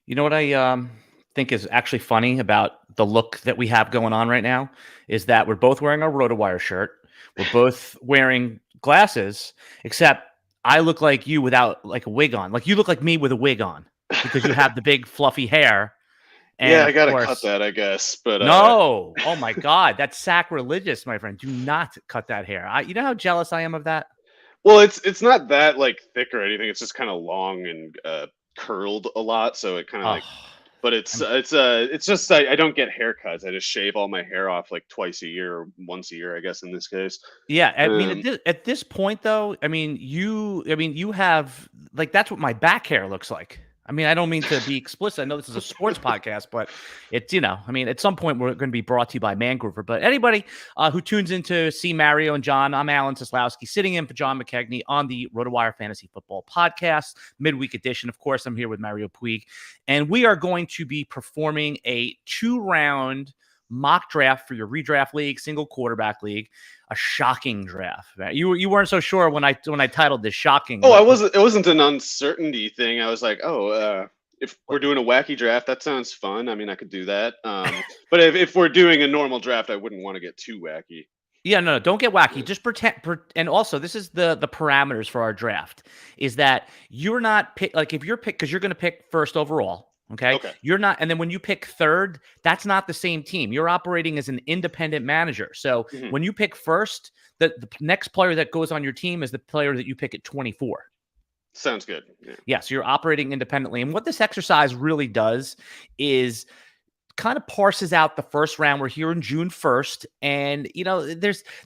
You know what I think is actually funny about the look that we have going on right now is that we're both wearing our RotoWire shirt. We're both wearing glasses, except I look like you without like a wig on. Like you look like me with a wig on because you have the big fluffy hair. Yeah, And I of gotta cut course, that, I guess. But no. Oh my God, that's sacrilegious, my friend. Do not cut that hair. You know how jealous I am of that. well, it's not that like thick or anything. It's just kind of long and curled a lot, so it kind of Oh, like. But I'm it's just I don't get haircuts. I just shave all my hair off like twice a year or once a year, I guess in this case. Yeah, I mean, Um, at this point, though, I mean, you have like that's what my back hair looks like. I mean, I don't mean to be explicit. I know this is a sports podcast, but it's I mean, at some point we're going to be brought to you by Mangroover. But anybody who tunes in to see Mario and John, I'm Alan Seslowsky, sitting in for John McKegney on the RotoWire Fantasy Football Podcast, midweek edition. Of course, I'm here with Mario Puig, and we are going to be performing a 2-round mock draft for your redraft league, single quarterback league. A shocking draft. Right? You weren't so sure when I titled this shocking. oh, I wasn't. It wasn't an uncertainty thing. I was like, oh, if we're doing a wacky draft, that sounds fun. I mean, I could do that. But if we're doing a normal draft, I wouldn't want to get too wacky. Yeah, no, don't get wacky. Just pretend. And also, this is the parameters for our draft. Is that you're not pick like if you're pick because you're going to pick first overall. Okay, Okay. you're not, and then when you pick third, that's not the same team. You're operating as an independent manager. So Mhm. when you pick first, the next player that goes on your team is the player that you pick at 24. Sounds good. Yeah. Yeah, so you're operating independently. And what this exercise really does is kind of parses out the first round. We're here in June 1st, and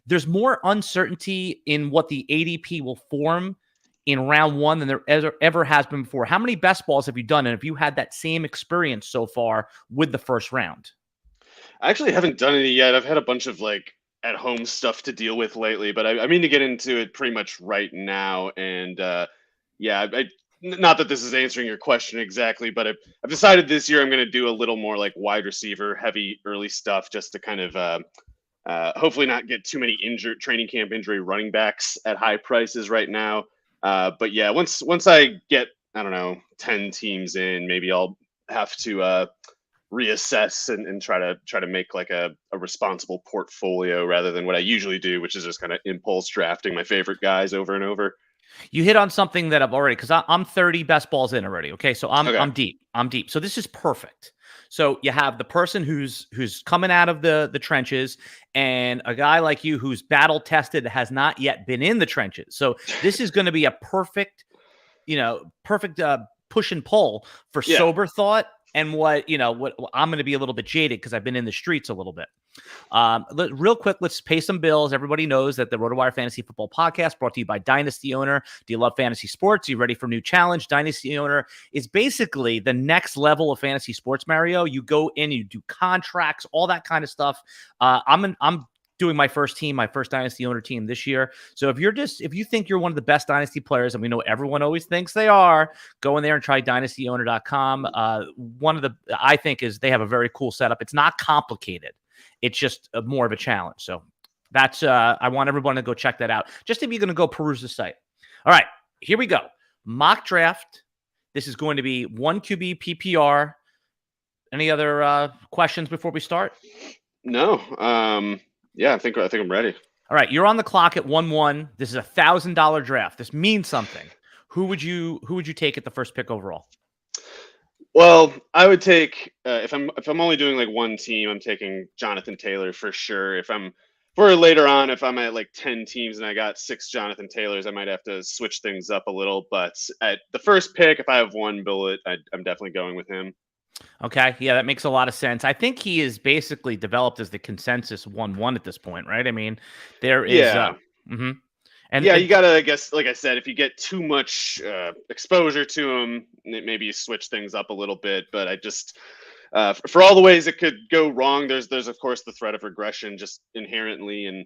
there's more uncertainty in what the ADP will form in round one than there ever has been before. How many best balls have you done, and have you had that same experience so far with the first round? I actually haven't done any yet. I've had a bunch of like at home stuff to deal with lately, but I mean to get into it pretty much right now. And yeah, not that this is answering your question exactly, but I've decided this year I'm going to do a little more like wide receiver heavy early stuff just to kind of hopefully not get too many injured training camp injury running backs at high prices right now. But yeah, once I get, I don't know, 10 teams in, maybe I'll have to reassess and try to make like a responsible portfolio rather than what I usually do, which is just kind of impulse drafting my favorite guys over and over. You hit on something that I've already because I'm 30 best balls in already. Okay, so Okay. I'm deep. I'm deep. So this is perfect. So you have the person who's coming out of the trenches, and a guy like you who's battle tested has not yet been in the trenches. So this is going to be a perfect, perfect push and pull for Yeah. sober thought and what I'm going to be a little bit jaded because I've been in the streets a little bit. Real quick, let's pay some bills. Everybody knows that the RotoWire Fantasy Football Podcast brought to you by Dynasty Owner. Do you love fantasy sports? Are you ready for a new challenge? Dynasty Owner is basically the next level of fantasy sports, Mario. You go in, you do contracts, all that kind of stuff. I'm doing my first Dynasty Owner team this year. So if you think you're one of the best Dynasty players, and we know everyone always thinks they are, go in there and try dynastyowner.com. I think is they have a very cool setup. It's not complicated. It's just more of a challenge. So that's I want everyone to go check that out. Just if you're going to go peruse the site. All right, here we go. Mock draft. This is going to be 1 QB PPR. Any other questions before we start? No. Yeah, I think I'm ready. All right, you're on the clock at 1-1. This is a $1,000 draft. This means something. Who would you take at the first pick overall? Well, I would take if I'm only doing like one team, I'm taking Jonathan Taylor for sure. If later on, if I'm at like 10 teams and I got 6 Jonathan Taylors, I might have to switch things up a little. But at the first pick, if I have one bullet, I'm definitely going with him. Okay, yeah, that makes a lot of sense. I think he is basically developed as the consensus 1-1 at this point, right? I mean, there is, Yeah. And yeah, you gotta, I guess, like I said, if you get too much exposure to him, maybe you switch things up a little bit. But I just, for all the ways it could go wrong, there's of course the threat of regression just inherently, and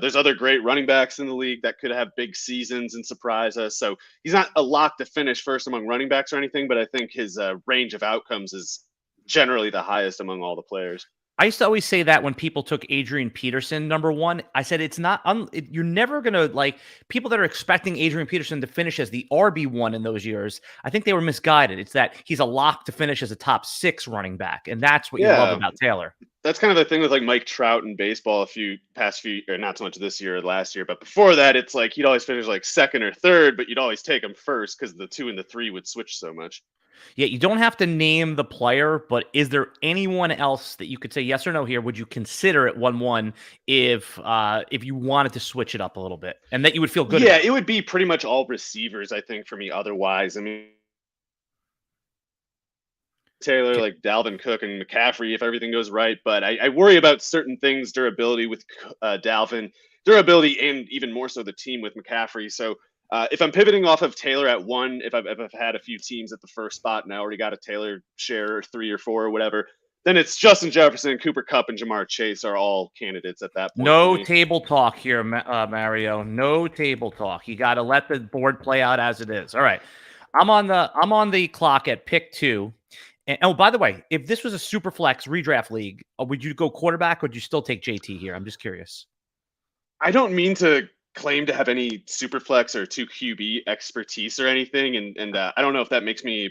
there's other great running backs in the league that could have big seasons and surprise us. So he's not a lock to finish first among running backs or anything, but I think his range of outcomes is generally the highest among all the players. I used to always say that when people took Adrian Peterson number one. I said it's not. You're never gonna like people that are expecting Adrian Peterson to finish as the RB1 in those years. I think they were misguided. It's that he's a lock to finish as a top 6 running back, and that's what you love about Taylor. That's kind of the thing with like Mike Trout in baseball. Past few, or not so much this year or last year, but before that, it's like he'd always finish like second or third, but you'd always take him first because the 2 and the 3 would switch so much. Yeah, you don't have to name the player, but is there anyone else that you could say yes or no here? Would you consider it 1-1 if you wanted to switch it up a little bit and that you would feel good? Yeah, it would be pretty much all receivers, I think, for me. Otherwise, I mean, Taylor, like Dalvin Cook and McCaffrey, if everything goes right. But I worry about certain things, durability with Dalvin, durability, and even more so the team with McCaffrey. So if I'm pivoting off of Taylor at 1, if I've had a few teams at the first spot and I already got a Taylor share or 3 or 4 or whatever, then it's Justin Jefferson, Cooper Kupp, and Jamar Chase are all candidates at that point. No table talk here, Mario. No table talk. You got to let the board play out as it is. All right, I'm on the clock at pick 2. And, oh, by the way, if this was a Superflex redraft league, would you go quarterback or would you still take JT here? I'm just curious. I don't mean to claim to have any Superflex or 2 QB expertise or anything, and I don't know if that makes me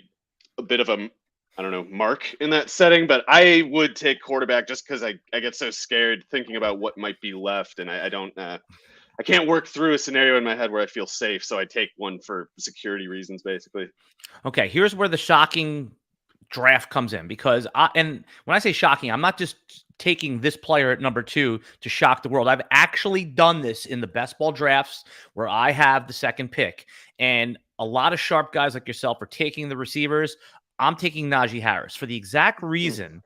a bit of a mark in that setting, but I would take quarterback just because I get so scared thinking about what might be left, and I can't work through a scenario in my head where I feel safe, so I take one for security reasons, basically. Okay, here's where the shocking draft comes in, because and when I say shocking, I'm not just taking this player at number 2 to shock the world. I've actually done this in the best ball drafts where I have the second pick, and a lot of sharp guys like yourself are taking the receivers. I'm taking Najee Harris for the exact reason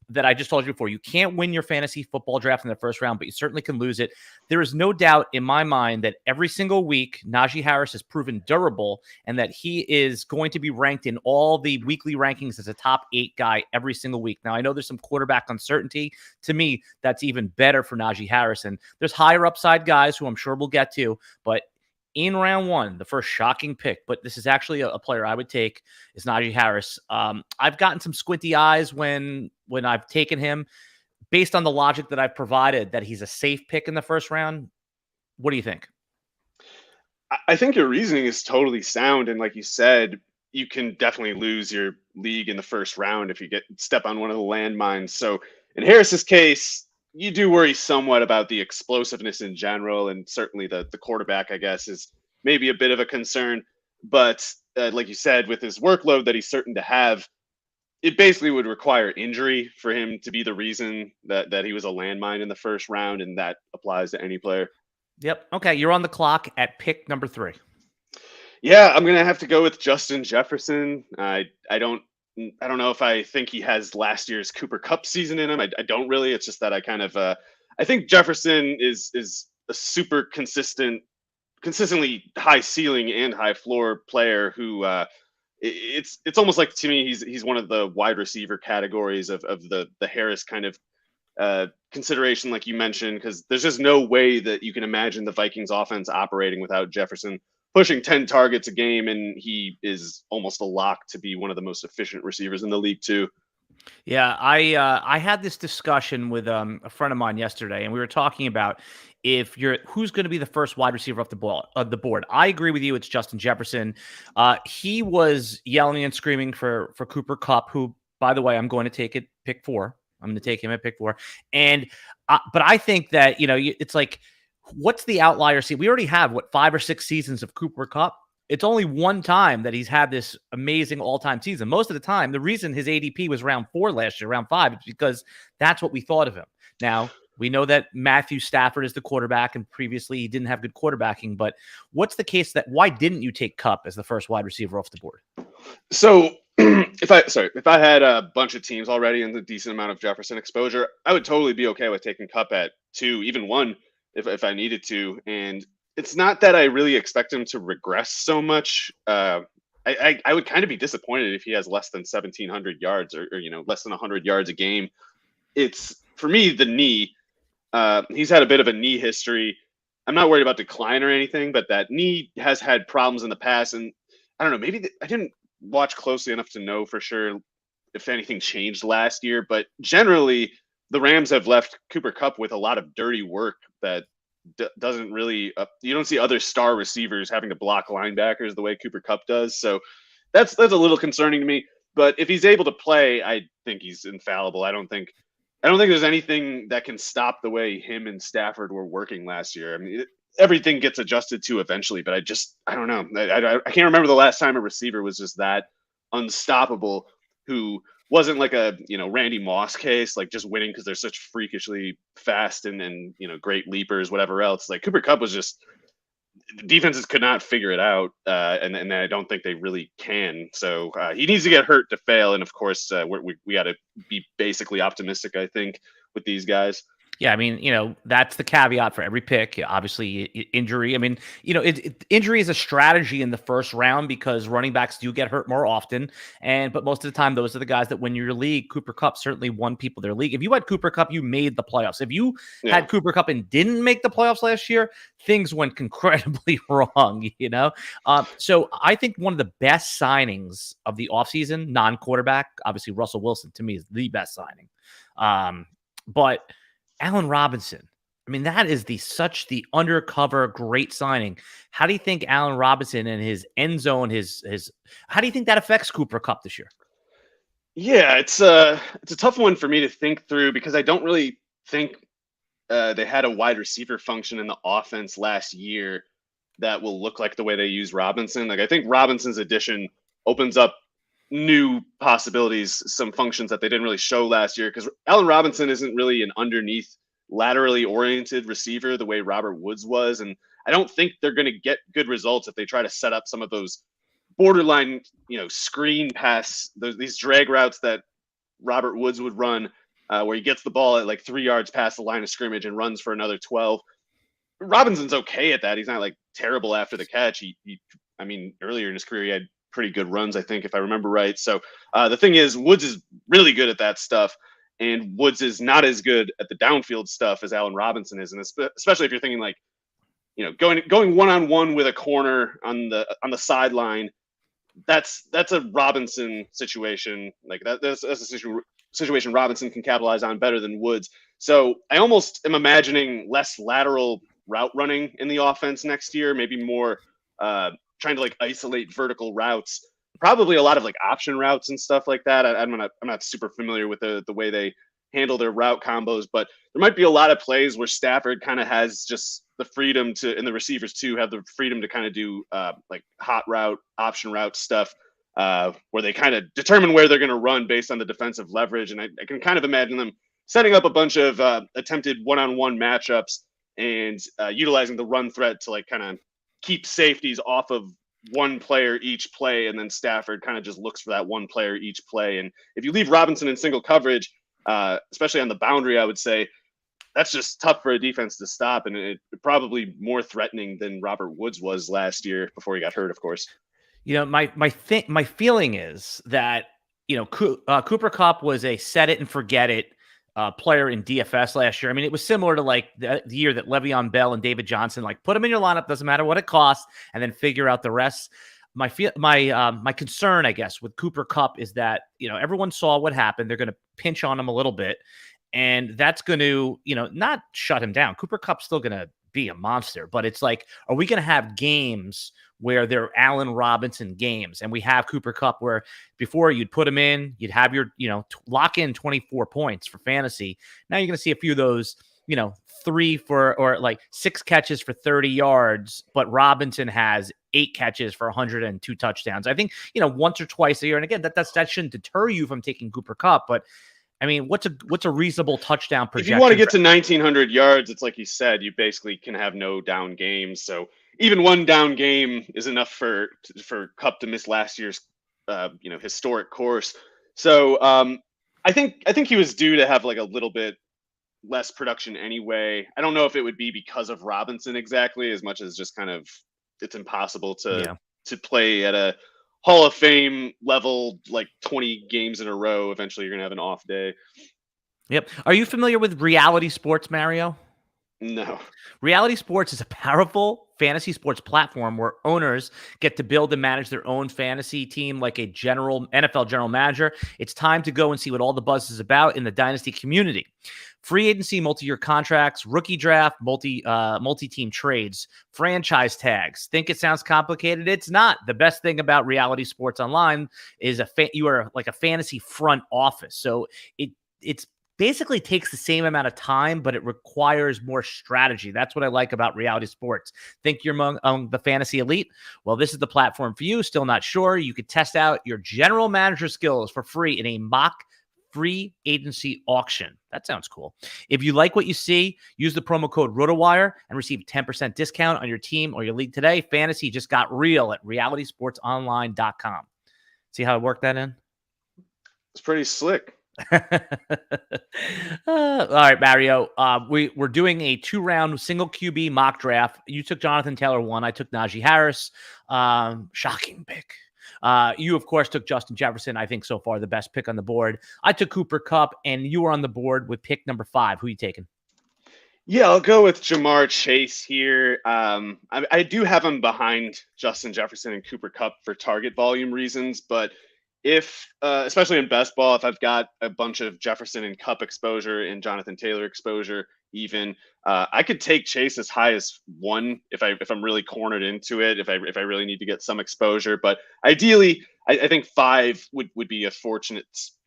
that I just told you before. You can't win your fantasy football draft in the first round, but you certainly can lose it. There is no doubt in my mind that every single week, Najee Harris has proven durable and that he is going to be ranked in all the weekly rankings as a top 8 guy every single week. Now, I know there's some quarterback uncertainty. To me, that's even better for Najee Harris. And there's higher upside guys who I'm sure we'll get to, but in round 1, the first shocking pick, but this is actually a player I would take, is Najee Harris. I've gotten some squinty eyes when I've taken him based on the logic that I've provided that he's a safe pick in the first round. What do you think? I think your reasoning is totally sound. And like you said, you can definitely lose your league in the first round if you step on one of the landmines. So in Harris's case, you do worry somewhat about the explosiveness in general, and certainly the quarterback, I guess, is maybe a bit of a concern. But like you said, with his workload that he's certain to have, it basically would require injury for him to be the reason that he was a landmine in the first round, and that applies to any player. Yep. Okay, you're on the clock at pick number 3. Yeah, I'm gonna have to go with Justin Jefferson. I don't know if I think he has last year's Cooper Kupp season in him. I don't really. It's just that I kind of I think Jefferson is a super consistently high ceiling and high floor player who it's almost like, to me, he's one of the wide receiver categories of the Harris kind of consideration, like you mentioned, because there's just no way that you can imagine the Vikings offense operating without Jefferson pushing 10 targets a game, and he is almost a lock to be one of the most efficient receivers in the league too. Yeah, I had this discussion with a friend of mine yesterday, and we were talking about who's going to be the first wide receiver off the board. I agree with you. It's Justin Jefferson. He was yelling and screaming for Cooper Kupp, who, by the way, I'm going to take at pick 4. I'm going to take him at pick 4. And but I think that, it's like, what's the outlier? See, we already have 5 or 6 seasons of Cooper Kupp. It's only one time that he's had this amazing all-time season. Most of the time, the reason his ADP was round 4 last year, round 5, is because that's what we thought of him. Now, we know that Matthew Stafford is the quarterback, and previously he didn't have good quarterbacking. But what's the case why didn't you take Kupp as the first wide receiver off the board? So if I had a bunch of teams already and a decent amount of Jefferson exposure, I would totally be okay with taking Kupp at 2, even 1, if I needed to. And it's not that I really expect him to regress so much. I would kind of be disappointed if he has less than 1,700 yards or less than 100 yards a game. It's, for me, the knee. He's had a bit of a knee history. I'm not worried about decline or anything, but that knee has had problems in the past. And I don't know, maybe I didn't watch closely enough to know for sure if anything changed last year. But generally, the Rams have left Cooper Kupp with a lot of dirty work that doesn't really you don't see other star receivers having to block linebackers the way Cooper Kupp does. So that's a little concerning to me. But if he's able to play, I think he's infallible. I don't think there's anything that can stop the way him and Stafford were working last year. I mean, everything gets adjusted to eventually, but I don't know. I can't remember the last time a receiver was just that unstoppable, who wasn't like a, Randy Moss case, like just winning because they're such freakishly fast and great leapers, whatever else. Like Cooper Kupp was just, defenses could not figure it out, and I don't think they really can. So he needs to get hurt to fail. And of course, we got to be basically optimistic, I think, with these guys. Yeah, I mean, that's the caveat for every pick. Obviously, injury. I mean, injury is a strategy in the first round because running backs do get hurt more often. But most of the time, those are the guys that win your league. Cooper Kupp certainly won people their league. If you had Cooper Kupp, you made the playoffs. If you had Cooper Kupp and didn't make the playoffs last year, things went incredibly wrong, So I think one of the best signings of the offseason, non-quarterback, obviously Russell Wilson, to me, is the best signing. But Allen Robinson, I mean, that is such the undercover great signing. How do you think Allen Robinson and his end zone, how do you think that affects Cooper Kupp this year? Yeah, it's a tough one for me to think through because I don't really think they had a wide receiver function in the offense last year that will look like the way they use Robinson. Like, I think Robinson's addition opens up new possibilities, some functions that they didn't really show last year, because Allen Robinson isn't really an underneath laterally oriented receiver the way Robert Woods was. And I don't think they're going to get good results if they try to set up some of those borderline, screen pass, these drag routes that Robert Woods would run, where he gets the ball at like 3 yards past the line of scrimmage and runs for another 12. Robinson's okay at that. He's not like terrible after the catch. I mean, earlier in his career, he had pretty good runs, I think, if I remember right. So the thing is, Woods is really good at that stuff, and Woods is not as good at the downfield stuff as Allen Robinson is, and especially if you're thinking like, going one-on-one with a corner on the sideline. That's a Robinson situation. Like that's a situation Robinson can capitalize on better than Woods. So I almost am imagining less lateral route running in the offense next year, maybe more trying to like isolate vertical routes, probably a lot of like option routes and stuff like that. I'm not super familiar with the way they handle their route combos, but there might be a lot of plays where Stafford kind of has just the freedom to, and the receivers too, have the freedom to kind of do like hot route, option route stuff, where they kind of determine where they're going to run based on the defensive leverage. And I can kind of imagine them setting up a bunch of attempted one-on-one matchups and utilizing the run threat to like kind of keep safeties off of one player each play, and then Stafford kind of just looks for that one player each play. And if you leave Robinson in single coverage, especially on the boundary, I would say that's just tough for a defense to stop, and it probably more threatening than Robert Woods was last year before he got hurt, of course. My feeling is that Cooper Kupp was a set it and forget it player in DFS last year. I mean, it was similar to like the year that Le'Veon Bell and David Johnson, like put them in your lineup, doesn't matter what it costs, and then figure out the rest. My concern, I guess, with Cooper Kupp is that, everyone saw what happened. They're going to pinch on him a little bit, and that's going to, not shut him down. Cooper Kupp's still going to be a monster, but it's like, are we going to have games where they're Allen Robinson games, and we have Cooper Kupp where before you'd put him in, you'd have your, lock in 24 points for fantasy. Now you're going to see a few of those, 6 catches for 30 yards, but Robinson has 8 catches for 102 touchdowns. I think, once or twice a year. And again, that shouldn't deter you from taking Cooper Kupp, but I mean, what's a reasonable touchdown projection? If you want to get to 1,900 yards, it's like you said, you basically can have no down games. So even one down game is enough for Kupp to miss last year's, historic course. So I think he was due to have like a little bit less production anyway. I don't know if it would be because of Robinson exactly, as much as just kind of it's impossible to play at a Hall of Fame level, like 20 games in a row. Eventually you're going to have an off day. Yep. Are you familiar with reality sports, Mario? No. Reality Sports is a powerful fantasy sports platform where owners get to build and manage their own fantasy team like a NFL general manager. It's time to go and see what all the buzz is about in the Dynasty community. Free agency, multi-year contracts, rookie draft, multi-team trades, franchise tags. Think it sounds complicated? It's not. The best thing about Reality Sports Online is you are like a fantasy front office. So it's basically takes the same amount of time, but it requires more strategy. That's what I like about Reality Sports. Think you're among the fantasy elite? Well, this is the platform for you. Still not sure? You could test out your general manager skills for free in a mock free agency auction. That sounds cool. If you like what you see, use the promo code RotoWire and receive 10% discount on your team or your league today. Fantasy just got real at realitysportsonline.com. See how I worked that in? It's pretty slick. All right, Mario. We're doing a 2-round single QB mock draft. You took Jonathan Taylor 1. I took Najee Harris. Shocking pick. You, of course, took Justin Jefferson. I think so far the best pick on the board. I took Cooper Kupp, and you were on the board with pick number 5. Who are you taking? Yeah, I'll go with Jamar Chase here. I do have him behind Justin Jefferson and Cooper Kupp for target volume reasons, but if, especially in best ball, if I've got a bunch of Jefferson and Kupp exposure and Jonathan Taylor exposure, even I could take Chase as high as 1 if I'm really cornered into it, if I really need to get some exposure. But ideally, I think 5 would be a fortunate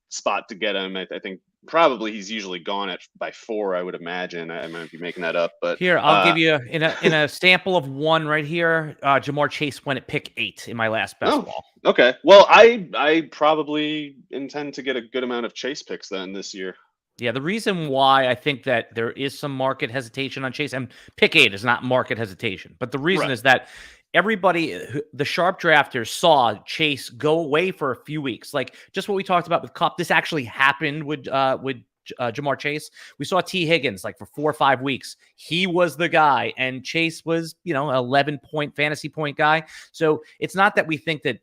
spot to get him. I think probably he's usually gone by 4. I would imagine. I might be making that up, but here I'll give you in a sample of 1 right here. Jamar Chase went at pick 8 in my last best ball. Okay, well I probably intend to get a good amount of Chase picks then this year. Yeah, the reason why I think that there is some market hesitation on Chase, and pick 8 is not market hesitation, but the reason is that everybody, the sharp drafters, saw Chase go away for a few weeks. Like just what we talked about with Kupp, this actually happened with Jamar Chase. We saw T. Higgins like for 4 or 5 weeks. He was the guy, and Chase was, an 11-point fantasy point guy. So it's not that we think that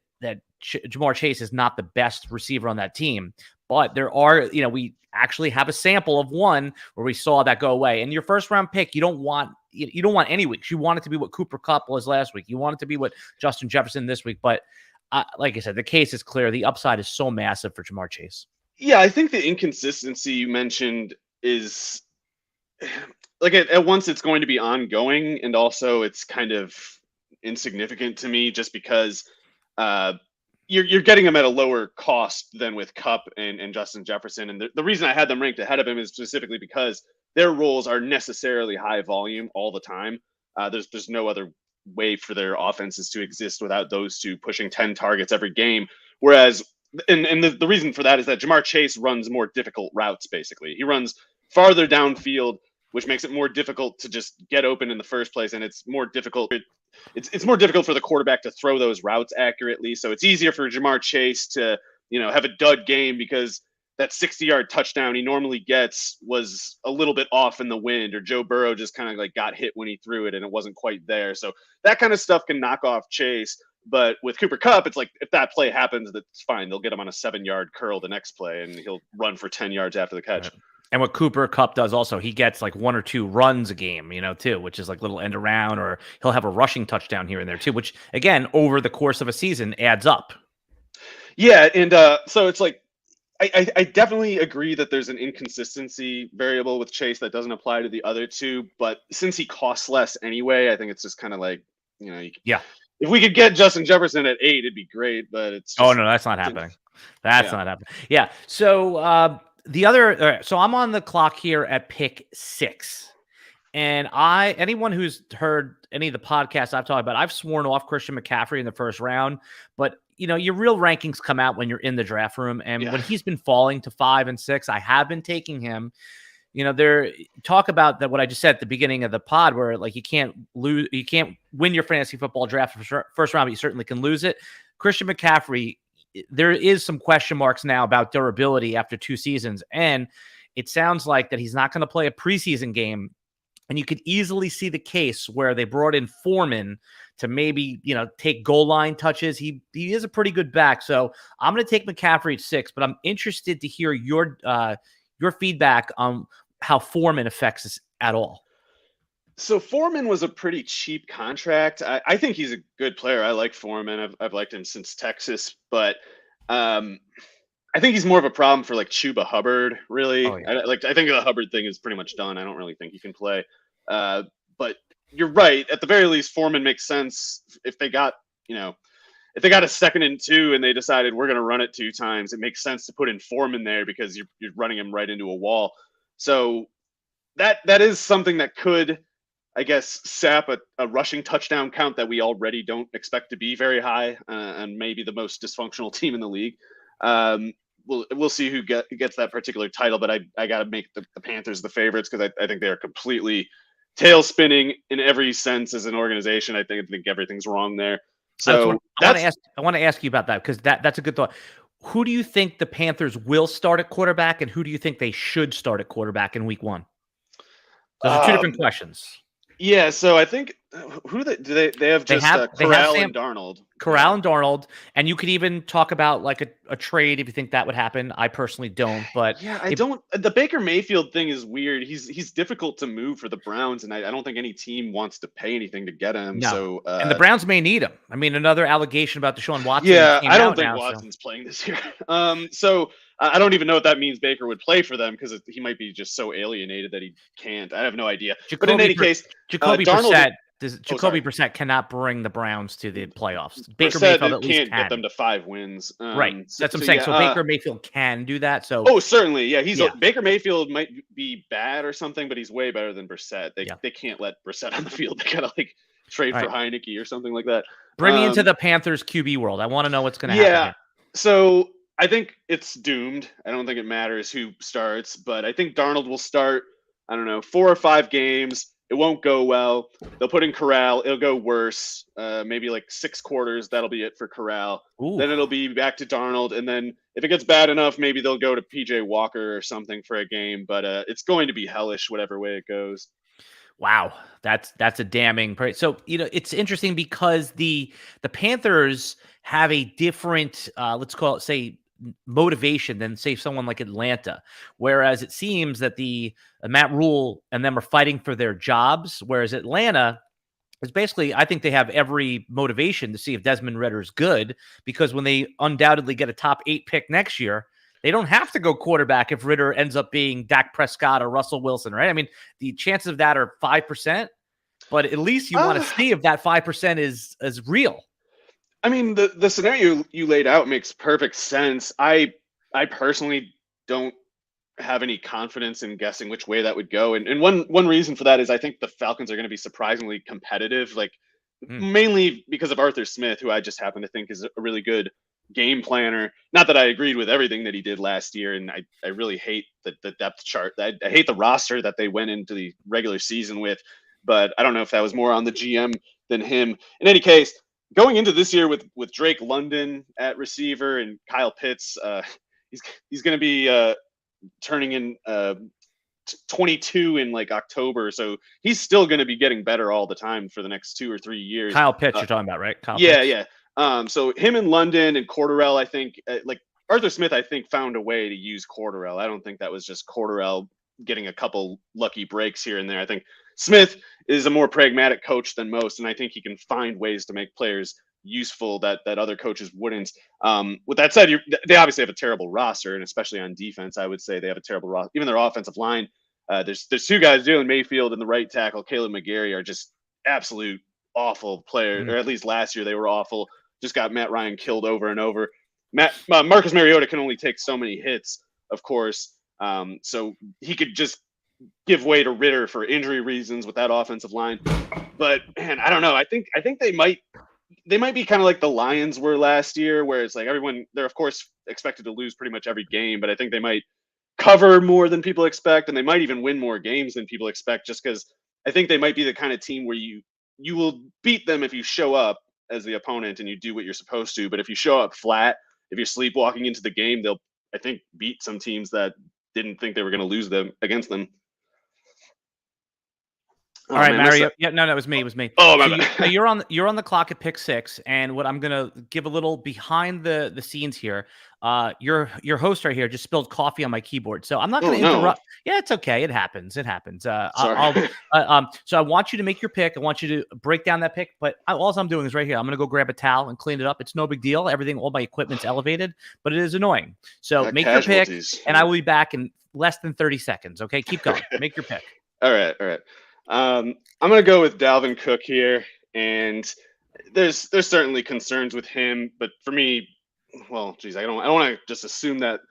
Jamar Chase is not the best receiver on that team, but there are, we actually have a sample of 1 where we saw that go away. And your first round pick, you don't want any weeks. You want it to be what Cooper Kupp was last week. You want it to be what Justin Jefferson this week. But like I said, the case is clear. The upside is so massive for Jamar Chase. Yeah, I think the inconsistency you mentioned is like at once it's going to be ongoing, and also it's kind of insignificant to me just because you're getting him at a lower cost than with Kupp and Justin Jefferson. And the reason I had them ranked ahead of him is specifically because their roles are necessarily high volume all the time. There's no other way for their offenses to exist without those two pushing 10 targets every game. Whereas, and the reason for that is that Jamar Chase runs more difficult routes, basically. He runs farther downfield, which makes it more difficult to just get open in the first place. And it's more difficult. It's more difficult for the quarterback to throw those routes accurately. So it's easier for Jamar Chase to, have a dud game because that 60-yard touchdown he normally gets was a little bit off in the wind, or Joe Burrow just kind of like got hit when he threw it and it wasn't quite there. So that kind of stuff can knock off Chase. But with Cooper Kupp, it's like if that play happens, that's fine. They'll get him on a 7-yard curl the next play, and he'll run for 10 yards after the catch. Right. And what Cooper Kupp does also, he gets like 1 or 2 runs a game, too, which is like little end around, or he'll have a rushing touchdown here and there too, which again, over the course of a season adds up. Yeah. And so it's like, I definitely agree that there's an inconsistency variable with Chase that doesn't apply to the other two, but since he costs less anyway, I think it's just kind of like, if we could get Justin Jefferson at 8, it'd be great, but it's just, no, that's not happening. That's not happening. Yeah. So so I'm on the clock here at pick 6. And anyone who's heard any of the podcasts I've talked about, I've sworn off Christian McCaffrey in the first round, but your real rankings come out when you're in the draft room. And when he's been falling to 5 and 6, I have been taking him. There talk about that, what I just said at the beginning of the pod, where like you can't win your fantasy football draft first round, but you certainly can lose it. Christian McCaffrey, there is some question marks now about durability after 2 seasons. And it sounds like that he's not going to play a preseason game. And you could easily see the case where they brought in Foreman to maybe, take goal line touches. He is a pretty good back. So I'm going to take McCaffrey at 6, but I'm interested to hear your feedback on how Foreman affects us at all. So Foreman was a pretty cheap contract. I think he's a good player. I like Foreman. I've liked him since Texas, but um, I think he's more of a problem for like Chuba Hubbard. Really, Oh yeah. I think the Hubbard thing is pretty much done. I don't really think he can play. But you're right. At the very least, Foreman makes sense if they got if they got a 2nd and 2 and they decided we're going to run it 2 times. It makes sense to put in Foreman there because you're running him right into a wall. So that is something that could, I guess, sap a rushing touchdown count that we already don't expect to be very high, and maybe the most dysfunctional team in the league. We'll see who gets that particular title, but I got to make the Panthers the favorites because I think they are completely tail spinning in every sense as an organization. I think everything's wrong there. So I want to ask you about that because that's a good thought. Who do you think the Panthers will start at quarterback, and who do you think they should start at quarterback in week 1? Those are 2 different questions. Yeah, so I think who do they have just Corral and Darnold. Corral and Darnold, and you could even talk about like a trade if you think that would happen. I personally don't, but yeah, I don't. The Baker Mayfield thing is weird. He's difficult to move for the Browns, and I don't think any team wants to pay anything to get him. No. So and the Browns may need him. I mean, another allegation about Deshaun Watson. Yeah, I don't think Watson's playing this year. So I don't even know what that means Baker would play for them because he might be just so alienated that he can't. I have no idea. But in any case, Jacoby Brissett cannot bring the Browns to the playoffs. Baker Mayfield at least can't get them to 5 wins. Right. That's what I'm saying. So Baker Mayfield can do that. So certainly. Yeah, Baker Mayfield might be bad or something, but he's way better than Brissett. They can't let Brissett on the field. They gotta like trade for Heineke or something like that. Bring me into the Panthers QB world. I want to know what's going to happen. Yeah. Here. So I think it's doomed. I don't think it matters who starts, but I think Darnold will start, I don't know, 4 or 5 games. It won't go well. They'll put in Corral. It'll go worse. Maybe like 6 quarters. That'll be it for Corral. Ooh. Then it'll be back to Darnold. And then if it gets bad enough, maybe they'll go to PJ Walker or something for a game. But it's going to be hellish whatever way it goes. Wow, that's a damning praise. So it's interesting because the Panthers have a different, let's call it, say, motivation than say someone like Atlanta, whereas it seems that the Matt Rule and them are fighting for their jobs, whereas Atlanta is basically, I think they have every motivation to see if Desmond Ridder is good, because when they undoubtedly get a top 8 pick next year, they don't have to go quarterback if Ridder ends up being Dak Prescott or Russell Wilson, right? I mean, the chances of that are 5%, but at least you want to see if that 5% is real. I mean, the scenario you laid out makes perfect sense. I personally don't have any confidence in guessing which way that would go. And one reason for that is I think the Falcons are going to be surprisingly competitive, mainly because of Arthur Smith, who I just happen to think is a really good game planner. Not that I agreed with everything that he did last year, and I really hate the depth chart. I hate the roster that they went into the regular season with, but I don't know if that was more on the GM than him. In any case, going into this year with Drake London at receiver and Kyle Pitts, he's going to be turning in 22 in like October, so he's still going to be getting better all the time for the next 2 or 3 years. Kyle Pitts, you're talking about, right? Kyle Pitts. Yeah. So him and London and Cordarrelle, I think, like Arthur Smith, I think found a way to use Cordarrelle. I don't think that was just Cordarrelle getting a couple lucky breaks here and there. I think Smith is a more pragmatic coach than most, and I think he can find ways to make players useful that other coaches wouldn't. With that said, they obviously have a terrible roster, and especially on defense, I would say they have a terrible roster. Even their offensive line, there's 2 guys, Jalen Mayfield and the right tackle, Caleb McGarry, are just absolute awful players, or at least last year they were awful. Just got Matt Ryan killed over and over. Marcus Mariota can only take so many hits, of course, so he could just give way to Ridder for injury reasons with that offensive line. But man, I don't know. I think they might be kind of like the Lions were last year, where it's like they're of course expected to lose pretty much every game, but I think they might cover more than people expect, and they might even win more games than people expect, just because I think they might be the kind of team where you will beat them if you show up as the opponent and you do what you're supposed to. But if you show up flat, if you're sleepwalking into the game, they'll, I think, beat some teams that didn't think they were going to lose them against them. All right, Mario. Yeah, no, it was me. It was me. Oh, my so bad. you're on the clock at pick 6, and what I'm gonna give a little behind the scenes here. Your host right here just spilled coffee on my keyboard, so I'm not gonna interrupt. Yeah, it's okay. It happens. It happens. Sorry. So I want you to make your pick. I want you to break down that pick, but all I'm doing is right here. I'm gonna go grab a towel and clean it up. It's no big deal. All my equipment's elevated, but it is annoying. So make your pick, and I will be back in less than 30 seconds. Okay, keep going. Make your pick. All right. I'm going to go with Dalvin Cook here, and there's certainly concerns with him, but for me, well, geez, I don't want to just assume that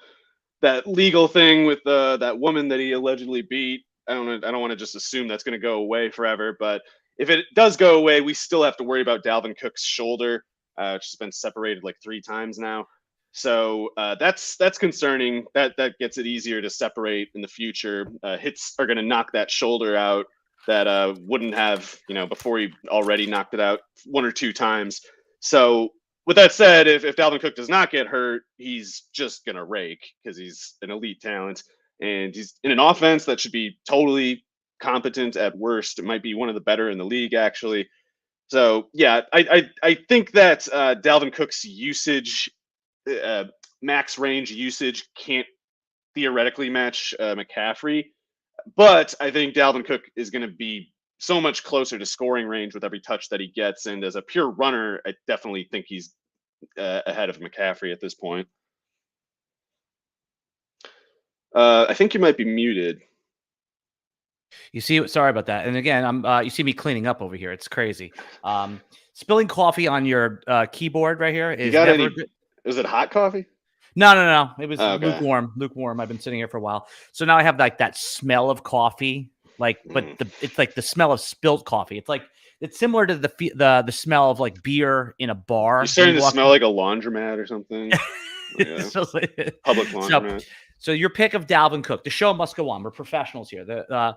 legal thing with that woman that he allegedly beat. I don't want to just assume that's going to go away forever, but if it does go away, we still have to worry about Dalvin Cook's shoulder, which has been separated like 3 times now. So that's concerning. That gets it easier to separate in the future. Hits are going to knock that shoulder out that wouldn't have, before he already knocked it out 1 or 2 times. So with that said, if Dalvin Cook does not get hurt, he's just going to rake because he's an elite talent. And he's in an offense that should be totally competent at worst. It might be one of the better in the league, actually. So, yeah, I think that Dalvin Cook's usage, max range usage, can't theoretically match McCaffrey. But I think Dalvin Cook is going to be so much closer to scoring range with every touch that he gets. And as a pure runner, I definitely think he's ahead of McCaffrey at this point. I think you might be muted. You see, sorry about that. And again, you see me cleaning up over here. It's crazy. Spilling coffee on your keyboard right here is never good. Is it hot coffee? No. It was lukewarm. I've been sitting here for a while. So now I have like that smell of coffee, but it's like the smell of spilled coffee. It's similar to the smell of like beer in a bar. You're starting to smell like a laundromat or something. Yeah. Public laundromat. So your pick of Dalvin Cook, the show must go on. We're professionals here. The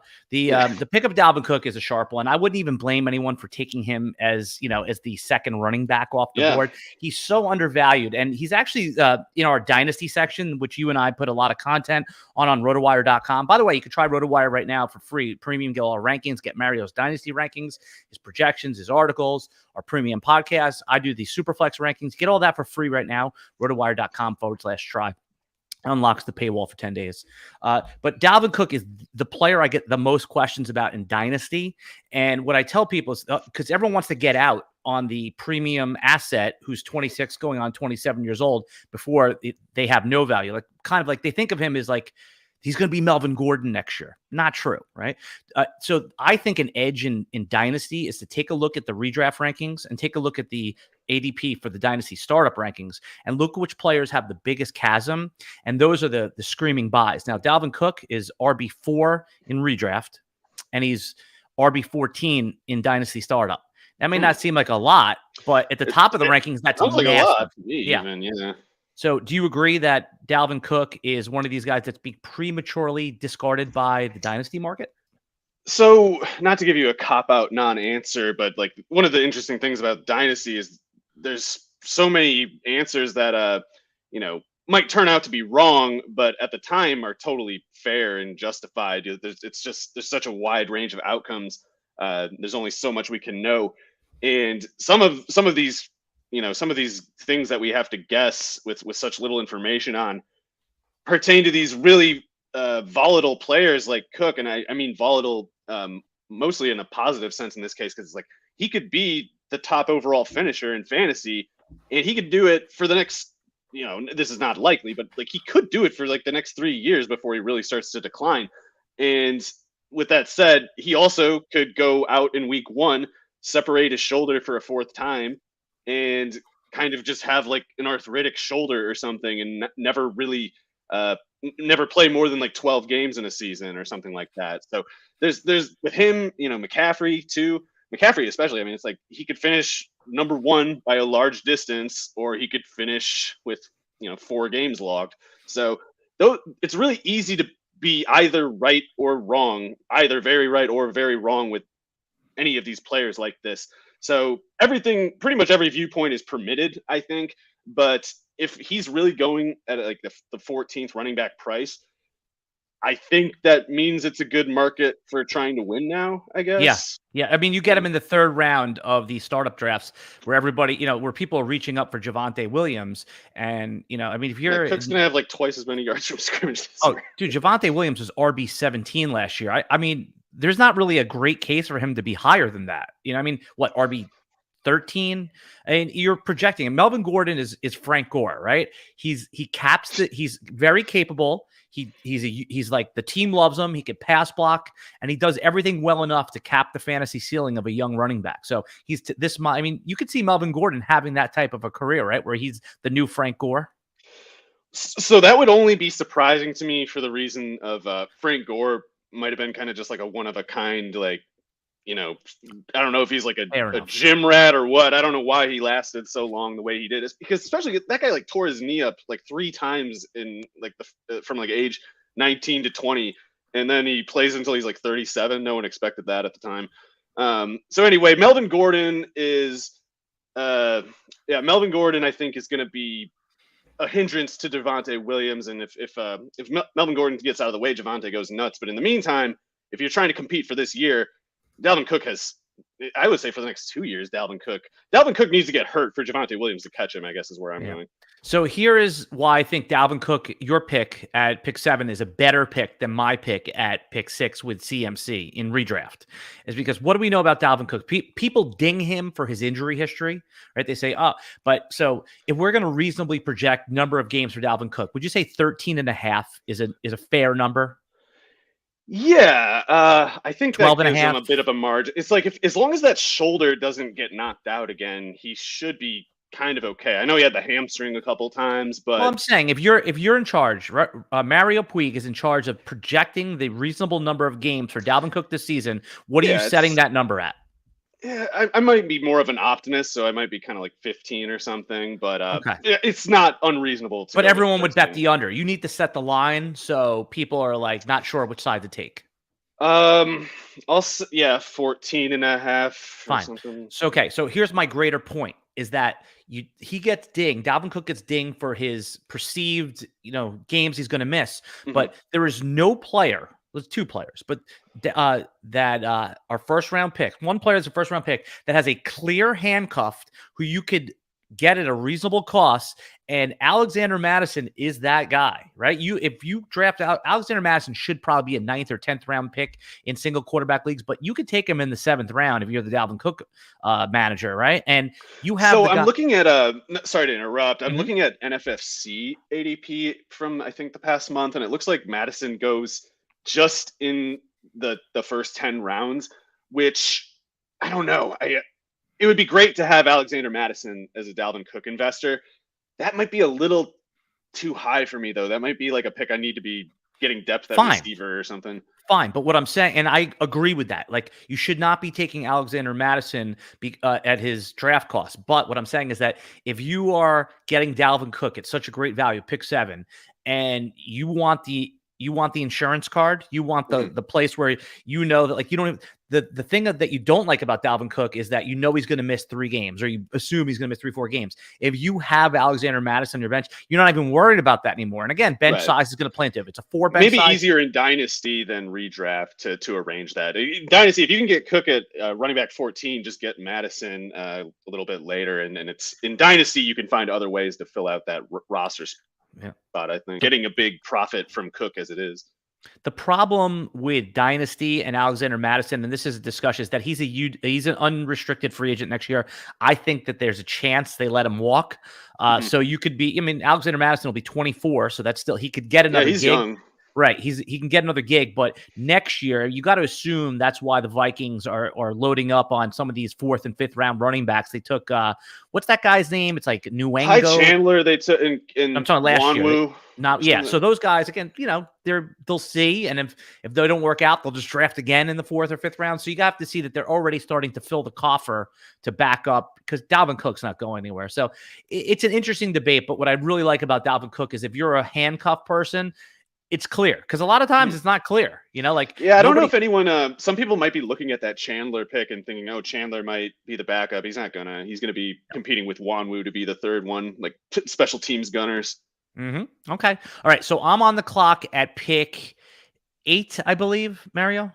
pick of Dalvin Cook is a sharp one. I wouldn't even blame anyone for taking him as the second running back off the board. He's so undervalued, and he's actually in our Dynasty section, which you and I put a lot of content on RotoWire.com. By the way, you can try RotoWire right now for free. Premium, get all our rankings, get Mario's Dynasty rankings, his projections, his articles, our premium podcast. I do the Superflex rankings. Get all that for free right now. RotoWire.com/try. Unlocks the paywall for 10 days. But Dalvin Cook is the player I get the most questions about in Dynasty. And what I tell people is because everyone wants to get out on the premium asset who's 26 going on 27 years old before they have no value. Like they think of him as like he's going to be Melvin Gordon next year. Not true, right? So I think an edge in Dynasty is to take a look at the redraft rankings and take a look at the ADP for the Dynasty startup rankings and look at which players have the biggest chasm. And those are the screaming buys. Now, Dalvin Cook is RB4 in redraft, and he's RB14 in Dynasty startup. That may not seem like a lot, but at the top of the rankings, that's like a lot to me. Yeah. So do you agree that Dalvin Cook is one of these guys that's being prematurely discarded by the Dynasty market? So not to give you a cop-out non-answer, but like one of the interesting things about Dynasty is there's so many answers that, might turn out to be wrong, but at the time are totally fair and justified. There's such a wide range of outcomes. There's only so much we can know. And some of these things that we have to guess with such little information on pertain to these really volatile players like Cook. And I mean volatile mostly in a positive sense in this case, because it's like he could be the top overall finisher in fantasy, and he could do it for the next, this is not likely, but like he could do it for like the next 3 years before he really starts to decline. And with that said, he also could go out in week 1, separate his shoulder for a 4th time, and kind of just have like an arthritic shoulder or something, and never really never play more than like 12 games in a season or something like that. So there's with him, McCaffrey too. McCaffrey especially, I mean, it's like he could finish number 1 by a large distance, or he could finish with 4 games logged. So though it's really easy to be either right or wrong, either very right or very wrong with any of these players like this. So pretty much every viewpoint is permitted, I think. But if he's really going at like the 14th running back price, I think that means it's a good market for trying to win now, I guess. Yeah. I mean, you get him in the third round of the startup drafts where everybody, where people are reaching up for Javonte Williams. And, I mean, if you're Cook's going to have like twice as many yards from scrimmage this year. Dude, Javonte Williams was RB 17 last year. I mean, there's not really a great case for him to be higher than that. I mean, what, RB 13? And you're projecting him. Melvin Gordon is Frank Gore, right? He's very capable. He's like, the team loves him. He can pass block, and he does everything well enough to cap the fantasy ceiling of a young running back. So I mean, you could see Melvin Gordon having that type of a career, right? Where he's the new Frank Gore. So that would only be surprising to me for the reason of Frank Gore might have been kind of just like a one of a kind, like, I don't know if he's like a gym rat or what. I don't know why he lasted so long the way he did. It's because especially that guy like tore his knee up like 3 times in like from like age 19 to 20, and then he plays until he's like 37. No one expected that at the time. So anyway, Melvin Gordon is Melvin Gordon I think is going to be a hindrance to Javonte Williams, and if Melvin Gordon gets out of the way, Javonte goes nuts. But in the meantime, if you're trying to compete for this year, Dalvin Cook I would say for the next 2 years, Dalvin Cook needs to get hurt for Javonte Williams to catch him, I guess is where I'm going. So here is why I think Dalvin Cook, your pick at pick 7, is a better pick than my pick at pick 6 with CMC in redraft. Is because what do we know about Dalvin Cook? People ding him for his injury history, right? They say, but so if we're going to reasonably project number of games for Dalvin Cook, would you say 13.5 is a fair number? Yeah, I think that gives him a bit of a margin. It's like as long as that shoulder doesn't get knocked out again, he should be kind of okay. I know he had the hamstring a couple times, but I'm saying if you're in charge, right, Mario Puig is in charge of projecting the reasonable number of games for Dalvin Cook this season. What are you setting that number at? Yeah, I might be more of an optimist, so I might be kind of like 15 or something, but it's not unreasable. But everyone would bet the under. You need to set the line so people are like not sure which side to take. 14.5. Fine. Or something. So here's my greater point: is that he gets dinged. Dalvin Cook gets dinged for his perceived games he's going to miss, but there is no player. There's 2 players, but that are first round picks. One player is a first round pick that has a clear handcuffed who you could get at a reasonable cost. And Alexander Madison is that guy, right? If you draft out Alexander Madison, should probably be a 9th or 10th round pick in single quarterback leagues, but you could take him in the 7th round if you're the Dalvin Cook manager, right? And you have. So I'm looking at sorry to interrupt. I'm looking at NFFC ADP from I think the past month, and it looks like Madison goes just in the first 10 rounds, which I don't know. It would be great to have Alexander Madison as a Dalvin Cook investor. That might be a little too high for me, though. That might be like a pick I need to be getting depth at receiver or something. Fine, but what I'm saying, and I agree with that, like you should not be taking Alexander Madison at his draft cost. But what I'm saying is that if you are getting Dalvin Cook at such a great value, pick 7, and you want the insurance card, you want the place where that like you don't even, the thing that you don't like about Dalvin Cook is that he's going to miss 3 games, or you assume he's going to miss 3-4 games. If you have Alexander Madison on your bench, you're not even worried about that anymore. And again, bench size is going to play into it. If it's a 4 bench maybe size, easier in Dynasty than redraft to arrange that. In Dynasty, if you can get Cook at running back 14, just get Madison a little bit later. And it's in Dynasty, you can find other ways to fill out that roster spot, I think. Getting a big profit from Cook as it is. The problem with Dynasty and Alexander Madison, and this is a discussion, is that he's an unrestricted free agent next year. I think that there's a chance they let him walk. So you could be, Alexander Madison will be 24, so that's still, he could get another he's gig. Young. Right. He can get another gig, but next year you got to assume that's why the Vikings are loading up on some of these 4th and 5th round running backs. They took what's that guy's name? It's like Nuango. Ty Chandler. They took in I'm talking last Wanwu. year. So those guys again, they'll see, and if they don't work out, they'll just draft again in the 4th or 5th round. So you have to see that they're already starting to fill the coffer to back up, because Dalvin Cook's not going anywhere. So it's an interesting debate. But what I really like about Dalvin Cook is if you're a handcuff person, it's clear, because a lot of times it's not clear, I don't know if anyone, some people might be looking at that Chandler pick and thinking, oh, Chandler might be the backup. He's going to be competing with Wanwu to be the 3rd one, like special teams gunners. Okay. All right. So I'm on the clock at pick 8, I believe, Mario.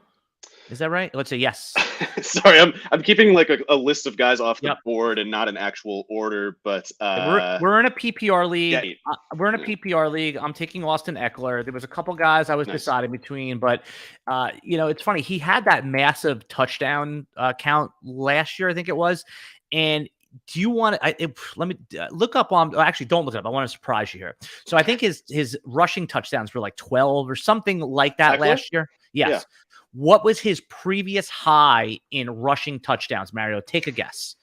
Is that right? Let's say yes. Sorry, I'm keeping like a list of guys off the Yep. board and not an actual order, but We're in a PPR league. yeah, We're in a PPR league. I'm taking Austin Eckler. There was a couple guys I was nice. deciding between, but it's funny. He had that massive touchdown count last year, I think it was. And do you want to? Let me look up on. Actually, don't look it up. I want to surprise you here. So I think his rushing touchdowns were like 12 or something like that Eckler? last year. Yes. Yeah. What was his previous high in rushing touchdowns, Mario? Take a guess.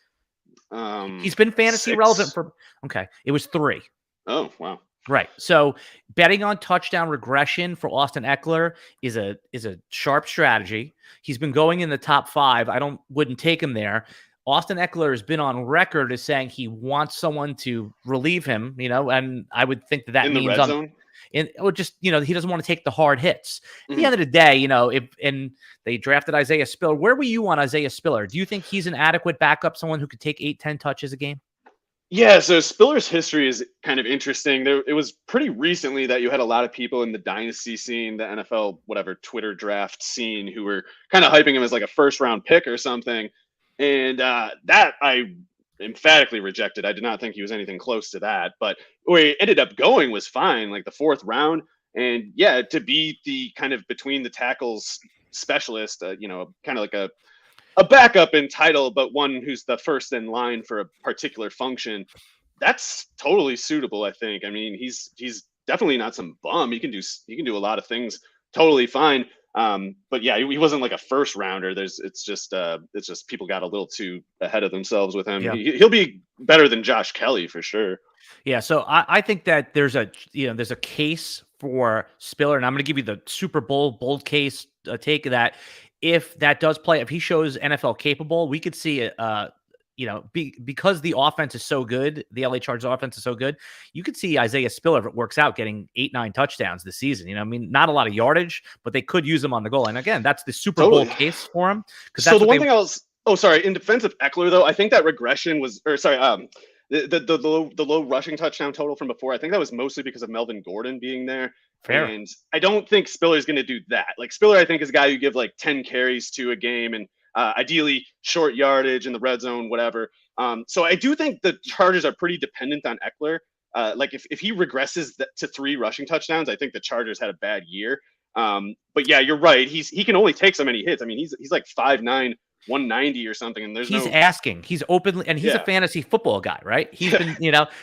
He's been fantasy 6. relevant for. Okay, it was 3. Oh, wow. Right. So betting on touchdown regression for Austin Eckler is a sharp strategy. He's been going in the top 5. Wouldn't take him there. Austin Eckler has been on record as saying he wants someone to relieve him, and I would think that in means the red zone. Or just, he doesn't want to take the hard hits. Mm-hmm. At the end of the day, and they drafted Isaiah Spiller. Where were you on Isaiah Spiller? Do you think he's an adequate backup, someone who could take 8-10 touches a game? Yeah, so Spiller's history is kind of interesting. It was pretty recently that you had a lot of people in the Dynasty scene, the NFL, whatever, Twitter draft scene, who were kind of hyping him as like a first-round pick or something. And that I emphatically rejected. I did not think he was anything close to that. But where he ended up going was fine, like the 4th round. And yeah, to be the kind of between the tackles specialist, kind of like a backup in title, but one who's the first in line for a particular function, that's totally suitable, I think. I mean, he's definitely not some bum. He can do a lot of things totally fine. But yeah, he wasn't like a first rounder. It's just people got a little too ahead of themselves with him. Yeah. He'll be better than Josh Kelly for sure. Yeah. So I think that there's a case for Spiller, and I'm going to give you the Super Bowl bold case take of that. If that does play, if he shows NFL capable, we could see it. Because the offense is so good, the LA Chargers offense is so good, you could see Isaiah Spiller, if it works out, getting 8-9 touchdowns this season. Not a lot of yardage, but they could use him on the goal line. Again, that's the Super Bowl case for him. So the one thing in defense of Eckler, though, I think that regression was, the low rushing touchdown total from before, I think that was mostly because of Melvin Gordon being there. Fair. And I don't think Spiller's going to do that. Like Spiller, I think, is a guy who give like 10 carries to a game and ideally short yardage in the red zone, whatever. So I do think the Chargers are pretty dependent on Eckler. Like if he regresses to 3 rushing touchdowns, I think the Chargers had a bad year. But yeah, you're right. He can only take so many hits. I mean, he's like 5'9", 190 or something, and he's openly, and he's a fantasy football guy, right? He's been,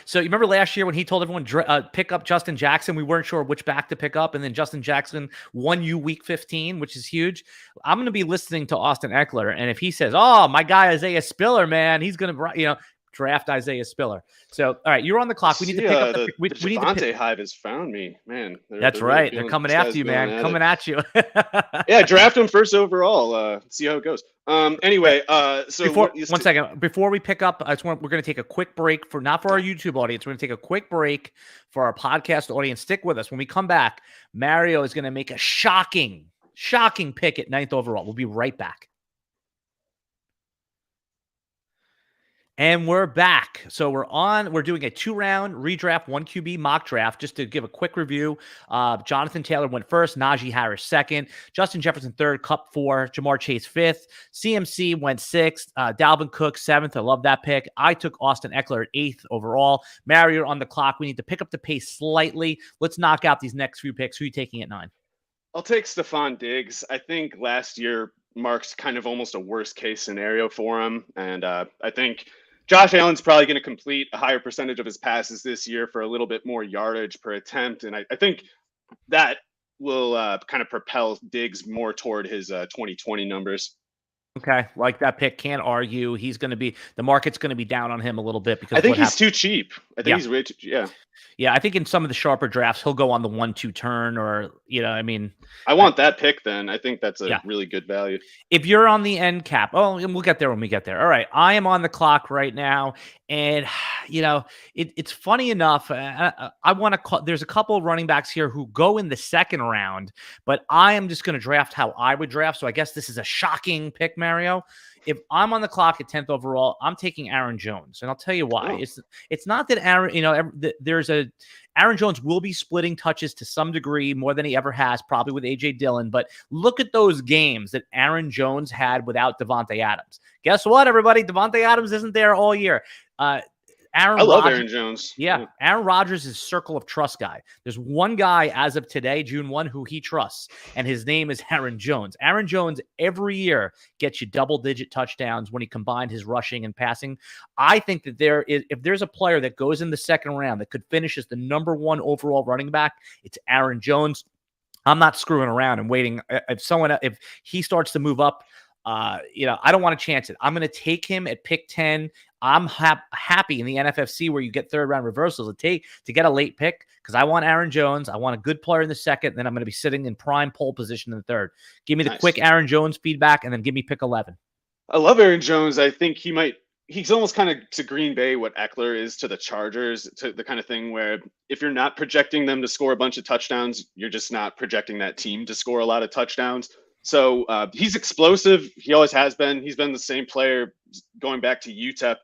so you remember last year when he told everyone pick up Justin Jackson, we weren't sure which back to pick up, and then Justin Jackson won you week 15, which is huge. I'm going to be listening to Austin Eckler, and if he says, oh, my guy Isaiah Spiller, man, he's going to, draft Isaiah Spiller. So, all right, you're on the clock. We need to pick up the Javonte hive has found me, man. That's right. They're coming after you, man. Coming at you. Yeah, draft him first overall. See how it goes. Anyway, so one second before we pick up, we're going to take a quick break not for our YouTube audience. We're going to take a quick break for our podcast audience. Stick with us. When we come back, Mario is going to make a shocking pick at 9th overall. We'll be right back. And we're back. So we're doing a 2-round redraft, 1 QB mock draft. Just to give a quick review, Jonathan Taylor went first, Najee Harris second, Justin Jefferson third, Kupp 4, Jamar Chase 5th, CMC went 6th, Dalvin Cook 7th. I love that pick. I took Austin Eckler at 8th overall. Mario on the clock. We need to pick up the pace slightly. Let's knock out these next few picks. Who are you taking at 9? I'll take Stephon Diggs. I think last year marks kind of almost a worst case scenario for him. And I think Josh Allen's probably going to complete a higher percentage of his passes this year for a little bit more yardage per attempt. And I think that will kind of propel Diggs more toward his 2020 numbers. Okay. Like that pick, can't argue. The market's going to be down on him a little bit because I think he's too cheap. I think he's way too, Yeah, I think in some of the sharper drafts, he'll go on the 1-2 turn or, I want that pick then. I think that's a really good value. If you're on the end cap, and we'll get there when we get there. All right, I am on the clock right now. And, it's funny enough. I want to call, there's a couple of running backs here who go in the 2nd round, but I am just going to draft how I would draft. So I guess this is a shocking pick, Mario. if I'm on the clock at 10th overall, I'm taking Aaron Jones, and I'll tell you why. It's not that Aaron Jones will be splitting touches to some degree more than he ever has, probably with A.J. Dillon. But look at those games that Aaron Jones had without Davante Adams. Guess what, everybody? Davante Adams isn't there all year. I love Aaron Jones. Yeah, Aaron Rodgers is circle of trust guy. There's one guy as of today, June 1, who he trusts, and his name is Aaron Jones. Aaron Jones every year gets you double-digit touchdowns when he combined his rushing and passing. I think that if there's a player that goes in the second round that could finish as the number 1 overall running back, it's Aaron Jones. I'm not screwing around and waiting. If he starts to move up, I don't want to chance it. I'm going to take him at pick 10. I'm happy in the NFFC where you get third round reversals to get a late pick because I want Aaron Jones. I want a good player in the second. And then I'm going to be sitting in prime pole position in the third. Give me the quick Aaron Jones feedback and then give me pick 11. I love Aaron Jones. I think he's almost kind of to Green Bay what Eckler is to the Chargers, to the kind of thing where if you're not projecting them to score a bunch of touchdowns, you're just not projecting that team to score a lot of touchdowns. So he's explosive. He always has been. He's been the same player going back to UTEP.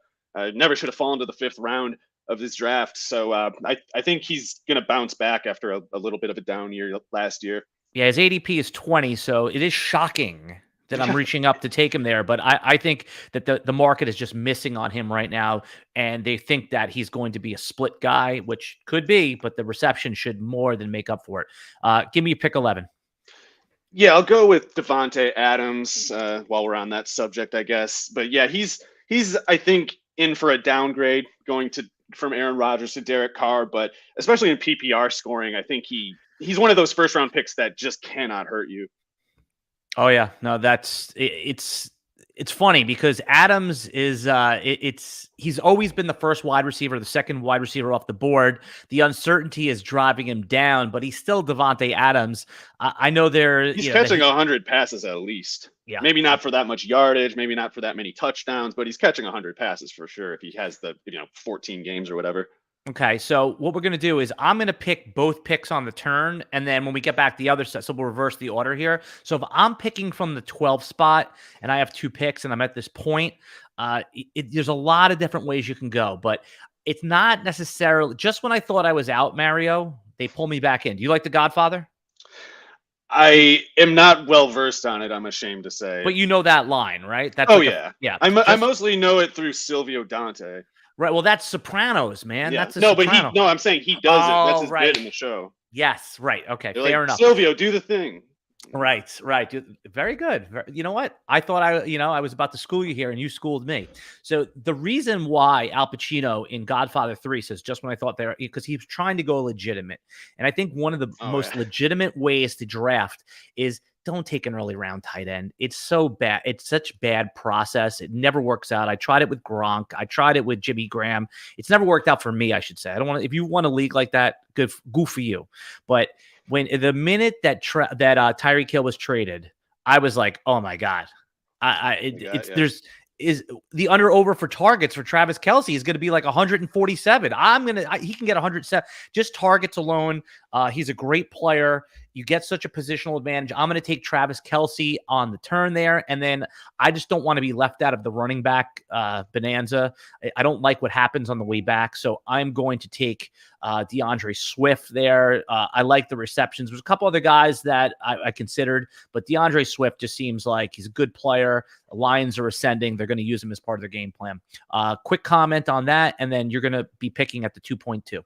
Never should have fallen to the 5th round of this draft. So I think he's going to bounce back after a little bit of a down year last year. Yeah, his ADP is 20, so it is shocking that I'm reaching up to take him there. But I think that the market is just missing on him right now, and they think that he's going to be a split guy, which could be, but the reception should more than make up for it. Give me a pick 11. Yeah, I'll go with Davante Adams while we're on that subject, I guess. But yeah, he's I think in for a downgrade going from Aaron Rodgers to Derek Carr, but especially in PPR scoring, I think he's one of those first round picks that just cannot hurt you. Oh yeah, no, it's funny because Adams is he's always been the first wide receiver, the second wide receiver off the board. The uncertainty is driving him down, but he's still Davante Adams. I know he's catching 100 passes at least. Yeah, maybe not for that much yardage, maybe not for that many touchdowns, but he's catching 100 passes for sure if he has the 14 games or whatever. Okay, so what we're going to do is I'm going to pick both picks on the turn, and then when we get back the other side, so we'll reverse the order here. So if I'm picking from the 12 spot and I have 2 picks and I'm at this point, there's a lot of different ways you can go, but it's not necessarily just when I thought I was out, Mario, they pull me back in. Do you like The Godfather? I am not well versed on it, I'm ashamed to say. But you know that line, right? That's yeah. I mostly know it through Silvio Dante. Right. Well, that's Sopranos, man. Yeah. That's I'm saying he does it. That's his bit in the show. Yes. Right. Okay. They're fair enough. Silvio, do the thing. Right. Very good. You know what? I thought I was about to school you here and you schooled me. So the reason why Al Pacino in Godfather 3 says just when I thought there, because he was trying to go legitimate. And I think one of the most legitimate ways to draft is don't take an early round tight end. It's so bad. It's such bad process. It never works out. I tried it with Gronk. I tried it with Jimmy Graham. It's never worked out for me, I should say. I don't want to, if you want a league like that, good for you. But when the minute that Tyreek Hill was traded, I was like, oh my God. There's the under over for targets for Travis Kelce is going to be like 147. He can get 107 just targets alone. He's a great player. You get such a positional advantage. I'm going to take Travis Kelce on the turn there. And then I just don't want to be left out of the running back bonanza. I don't like what happens on the way back. So I'm going to take DeAndre Swift there. I like the receptions. There's a couple other guys that I considered, but DeAndre Swift just seems like he's a good player. The Lions are ascending. They're going to use him as part of their game plan. Quick comment on that. And then you're going to be picking at the 2.2.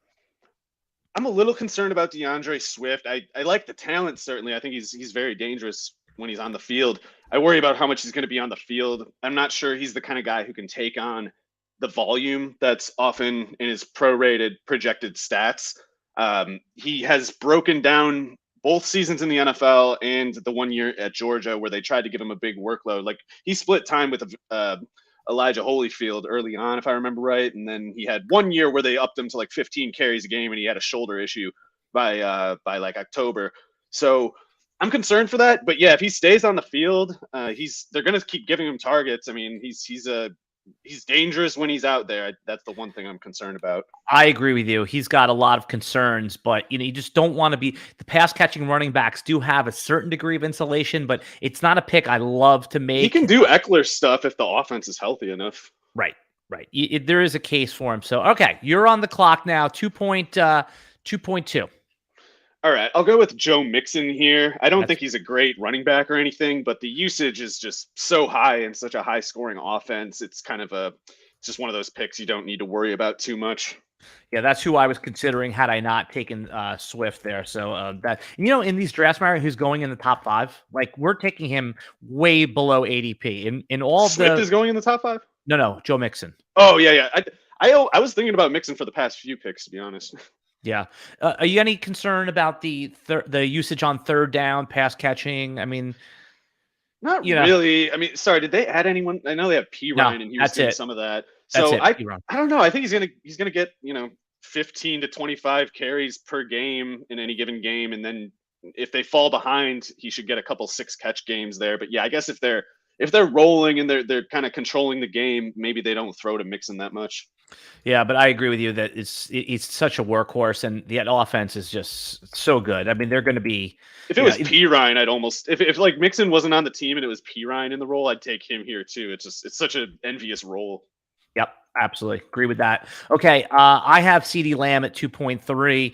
I'm a little concerned about DeAndre Swift. I like the talent, certainly. I think he's very dangerous when he's on the field. I worry about how much he's going to be on the field. I'm not sure he's the kind of guy who can take on the volume that's often in his prorated projected stats. He has broken down both seasons in the NFL and the 1 year at Georgia where they tried to give him a big workload. Like he split time with Elijah Holyfield early on, if I remember right. And then he had 1 year where they upped him to like 15 carries a game and he had a shoulder issue by like October. So I'm concerned for that. But yeah, if he stays on the field, they're going to keep giving him targets. I mean, he's a he's dangerous when he's out there. That's the one thing I'm concerned about. I agree with you. He's got a lot of concerns, but you just don't want to be the pass catching running backs do have a certain degree of insulation, but it's not a pick I love to make. He can do Eckler stuff if the offense is healthy enough. Right. There is a case for him. So, okay, you're on the clock now. 2.2. All right, I'll go with Joe Mixon here. I don't think he's a great running back or anything, but the usage is just so high and such a high scoring offense. It's kind of just one of those picks you don't need to worry about too much. Yeah, that's who I was considering had I not taken Swift there. So that in these drafts, Mario, who's going in the top 5, like we're taking him way below ADP. In all Swift is going in the top 5? No, Joe Mixon. Oh yeah. I was thinking about Mixon for the past few picks, to be honest. Yeah. Are you any concerned about the usage on third down, pass catching? I mean, not really. I mean, sorry, did they add anyone? I know they have P. Ryan, and he was doing some of that. So I don't know. I think he's gonna get 15 to 25 carries per game in any given game, and then if they fall behind, he should get a couple 6-catch games there. But yeah, I guess if they're rolling and they're kind of controlling the game, maybe they don't throw to Mixon that much. Yeah, but I agree with you that it's such a workhorse, and the offense is just so good. I mean, they're going to be. If it was P. Ryan, I'd almost if like Mixon wasn't on the team and it was P. Ryan in the role, I'd take him here too. It's such an envious role. Yep, absolutely agree with that. Okay, I have CeeDee Lamb at 2.3.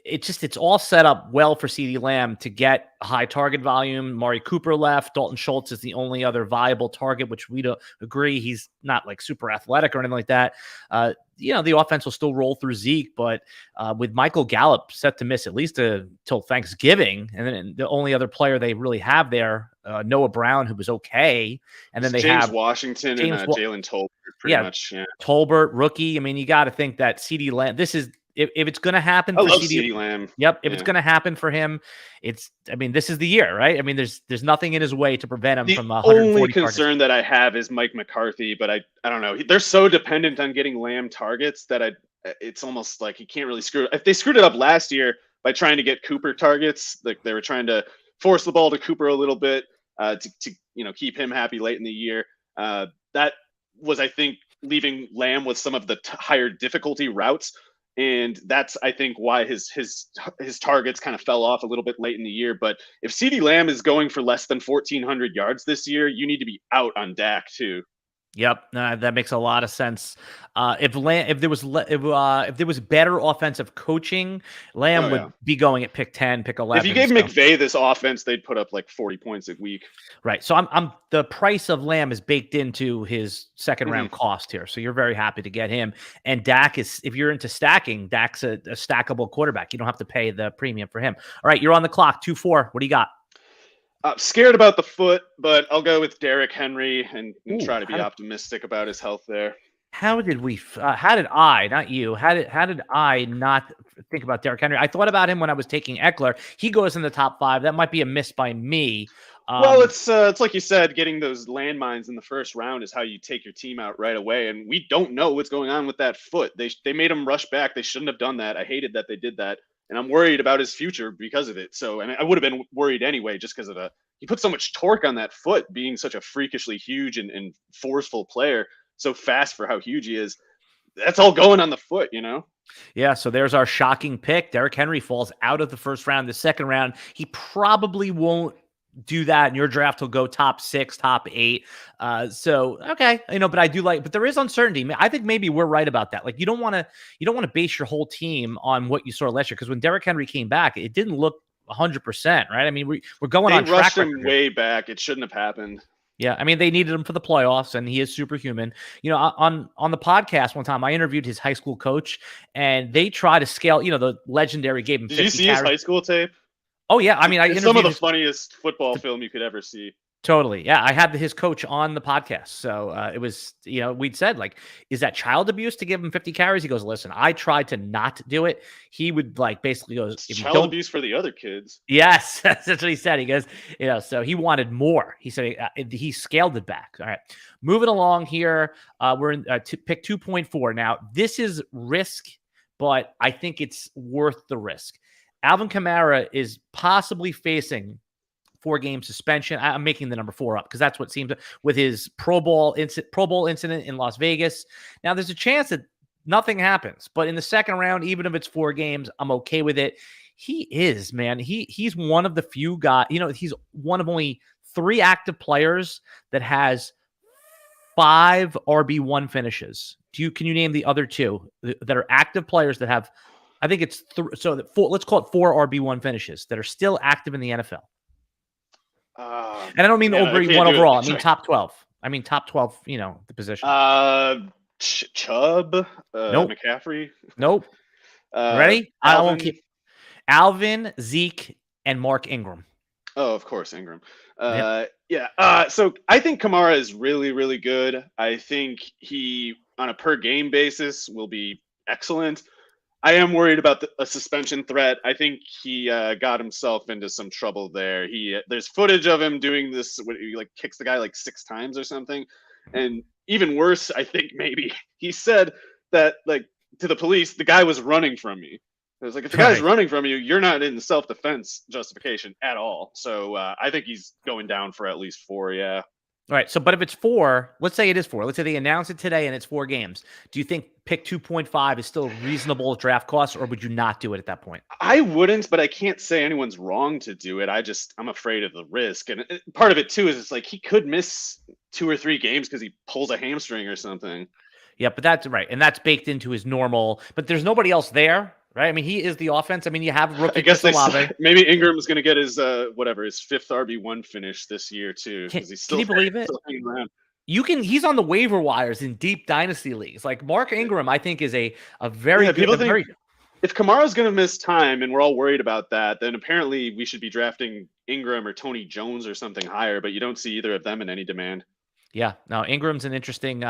It's all set up well for CeeDee Lamb to get high target volume. Mari Cooper left. Dalton Schultz is the only other viable target, which we don't agree. He's not like super athletic or anything like that. The offense will still roll through Zeke, but with Michael Gallup set to miss at least till Thanksgiving, and then the only other player they really have there, Noah Brown, who was okay, and then they James have Washington and Jalen Tolbert. Pretty much, yeah. Tolbert, rookie. I mean, you got to think that CeeDee Lamb. This is if it's going to happen. I love CeeDee Lamb. Yep, if it's going to happen for him, this is the year, right? I mean, there's nothing in his way to prevent him from 140 only concern targets. that I have is Mike McCarthy, but I don't know. They're so dependent on getting Lamb targets that it's almost like he can't really screw it. If they screwed it up last year by trying to get Cooper targets, like they were trying to force the ball to Cooper a little bit to keep him happy late in the year. That was, I think, leaving Lamb with some of the higher difficulty routes. And that's, I think, why his targets kind of fell off a little bit late in the year. But if CeeDee Lamb is going for less than 1,400 yards this year, you need to be out on Dak too. Yep, that makes a lot of sense. If there was better offensive coaching, Lamb would be going at pick 10, pick 11. If you gave McVay this offense, they'd put up like 40 points a week. Right. So I'm the price of Lamb is baked into his second round cost here. So you're very happy to get him. And Dak is, if you're into stacking, Dak's a stackable quarterback. You don't have to pay the premium for him. All right, you're on the clock. 2-4. What do you got? Scared about the foot, but I'll go with Derrick Henry and try to be optimistic about his health there. How did I, not you, how did I not think about Derrick Henry? I thought about him when I was taking Eckler. He goes in the top 5. That might be a miss by me. Well, it's like you said, getting those landmines in the first round is how you take your team out right away. And we don't know what's going on with that foot. They made him rush back. They shouldn't have done that. I hated that they did that. And I'm worried about his future because of it. So, and I would have been worried anyway, just because of he put so much torque on that foot, being such a freakishly huge and forceful player, so fast for how huge he is. That's all going on the foot, Yeah, so there's our shocking pick. Derrick Henry falls out of the first round. The second round, he probably won't do that. In your draft, he'll go top 6, top 8. So okay, but I do but there is uncertainty. I think maybe we're right about that. Like you don't want to base your whole team on what you saw last year, because when Derrick Henry came back, it didn't look 100%, right? I mean, we're going on track. They rushed him way back. It shouldn't have happened. Yeah, I mean, they needed him for the playoffs, and he is superhuman. On the podcast one time, I interviewed his high school coach, and they try to scale. The legendary gave him. Did you see his high school tape? Oh yeah, I mean, I interviewed some of the funniest football film you could ever see. Totally. Yeah. I had his coach on the podcast. So it was, we'd said, like, is that child abuse to give him 50 carries? He goes, listen, I tried to not do it. He would basically goes, it's child abuse for the other kids. Yes. That's what he said. He goes, so he wanted more. He said he scaled it back. All right. Moving along here. We're in pick 2.4. Now, this is risk, but I think it's worth the risk. Alvin Kamara is possibly facing 4-game suspension. I'm making the number 4 up because that's what seems with his Pro Bowl incident in Las Vegas. Now there's a chance that nothing happens, but in the second round, even if it's 4 games, I'm okay with it. He's one of the few guys, he's one of only 3 active players that has 5 RB1 finishes. Can you name the other 2 that are active players that have, I think it's let's call it 4 RB1 finishes that are still active in the NFL. And I don't mean RB1 overall. I mean top 12. Top 12, the position. Chubb, nope. McCaffrey. Nope. Ready? I won't keep Alvin, Zeke, and Mark Ingram. Oh, of course, Ingram. So I think Kamara is really, really good. I think he, on a per game basis, will be excellent. I am worried about a suspension threat. I think he got himself into some trouble there. There's footage of him doing this, he kicks the guy 6 times or something. And even worse, I think maybe he said that to the police, the guy was running from me. It was if the guy's running from you, you're not in self-defense justification at all. So I think he's going down for at least 4. Yeah. All right. So, but if it's 4, let's say it is 4. Let's say they announce it today and it's 4 games. Do you think pick 2.5 is still reasonable draft cost, or would you not do it at that point? I wouldn't, but I can't say anyone's wrong to do it. I'm afraid of the risk. And part of it too is he could miss 2 or 3 games because he pulls a hamstring or something. Yeah, but that's right. And that's baked into his normal, but there's nobody else there. Right. He is the offense. You have rookie. I guess maybe Ingram is going to get his his 5th RB1 finish this year too. Can you believe it? He's on the waiver wires in deep dynasty leagues. Mark Ingram, I think, is a very good. If Kamara's going to miss time and we're all worried about that, then apparently we should be drafting Ingram or Tony Jones or something higher. But you don't see either of them in any demand. Yeah, no, Ingram's an interesting,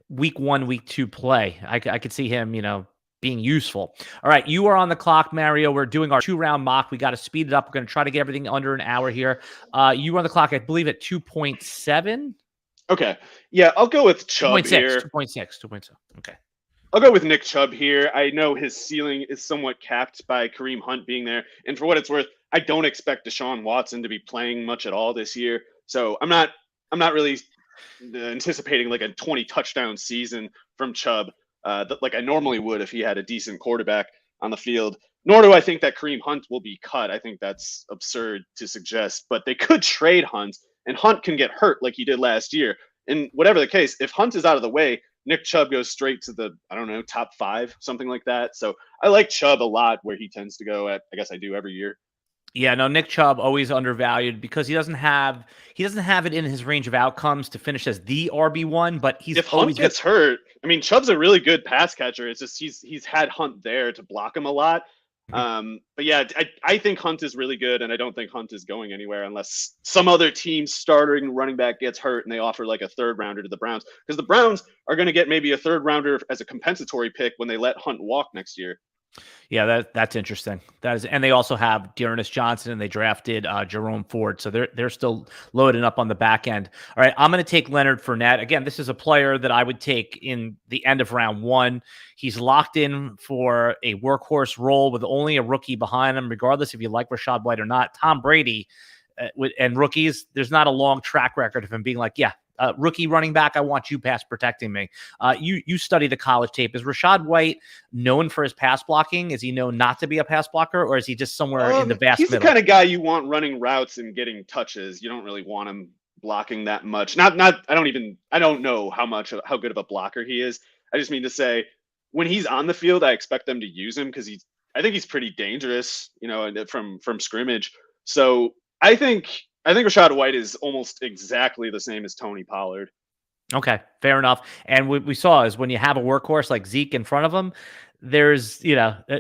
week 1, week 2 play. I could see him, being useful. All right, you are on the clock, Mario. We're doing our 2-round mock. We got to speed it up. We're going to try to get everything under an hour here. You are on the clock, I believe, at 2.7. Okay. Yeah, I'll go with Chubb 2.6, here. 2.6. Okay. I'll go with Nick Chubb here. I know his ceiling is somewhat capped by Kareem Hunt being there. And for what it's worth, I don't expect Deshaun Watson to be playing much at all this year. So I'm not really anticipating a 20 touchdown season from Chubb. Like I normally would if he had a decent quarterback on the field. Nor do I think that Kareem Hunt will be cut. I think that's absurd to suggest. But they could trade Hunt, and Hunt can get hurt like he did last year. And whatever the case, if Hunt is out of the way, Nick Chubb goes straight to the, top 5, something like that. So I like Chubb a lot where he tends to go at, I guess I do every year. Yeah, no, Nick Chubb always undervalued because he doesn't have it in his range of outcomes to finish as the RB1, but if Hunt gets hurt, Chubb's a really good pass catcher. It's just he's had Hunt there to block him a lot. But yeah, I think Hunt is really good, and I don't think Hunt is going anywhere unless some other team starting running back gets hurt and they offer a 3rd rounder to the Browns, because the Browns are going to get maybe a 3rd rounder as a compensatory pick when they let Hunt walk next year. Yeah, that's interesting. And they also have Dearness Johnson, and they drafted Jerome Ford, so they're still loading up on the back end. All right, I'm going to take Leonard Fournette. Again, this is a player that I would take in the end of round 1. He's locked in for a workhorse role with only a rookie behind him, regardless if you like Rachaad White or not. Tom Brady and rookies, there's not a long track record of him being rookie running back, I want you pass protecting me. You study the college tape. Is Rachaad White known for his pass blocking? Is he known not to be a pass blocker, or is he just somewhere in the vast middle? He's the kind of guy you want running routes and getting touches. You don't really want him blocking that much. I don't know how good of a blocker he is. I just mean to say, when he's on the field, I expect them to use him because I think he's pretty dangerous, from scrimmage. So I think Rachaad White is almost exactly the same as Tony Pollard. Okay, fair enough. And what we saw is when you have a workhorse like Zeke in front of him, there's,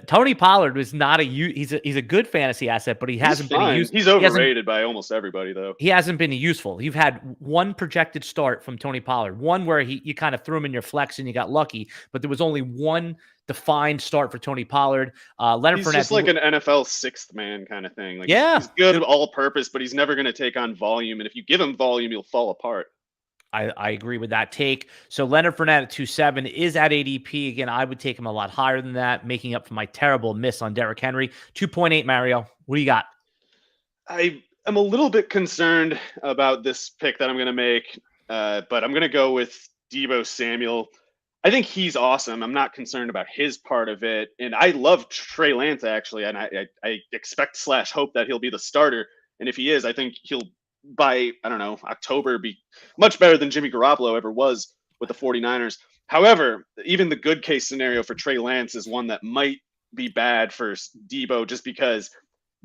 Tony Pollard was not he's a good fantasy asset, but he hasn't been used. He's overrated by almost everybody, though. He hasn't been useful. You've had one projected start from Tony Pollard, one where you kind of threw him in your flex and you got lucky, but there was only one defined start for Tony Pollard. Leonard Fournette, just like an NFL 6th man kind of thing. He's good all purpose, but he's never going to take on volume. And if you give him volume, he'll fall apart. I agree with that take. So Leonard Fournette at 2.7 is at ADP. Again, I would take him a lot higher than that, making up for my terrible miss on Derrick Henry. 2.8, Mario. What do you got? I am a little bit concerned about this pick that I'm going to make, but I'm going to go with Deebo Samuel. I think he's awesome. I'm not concerned about his part of it. And I love Trey Lance, actually. And I expect / hope that he'll be the starter. And if he is, I think he'll, by, I don't know, October, be much better than Jimmy Garoppolo ever was with the 49ers. However, even the good case scenario for Trey Lance is one that might be bad for Deebo, just because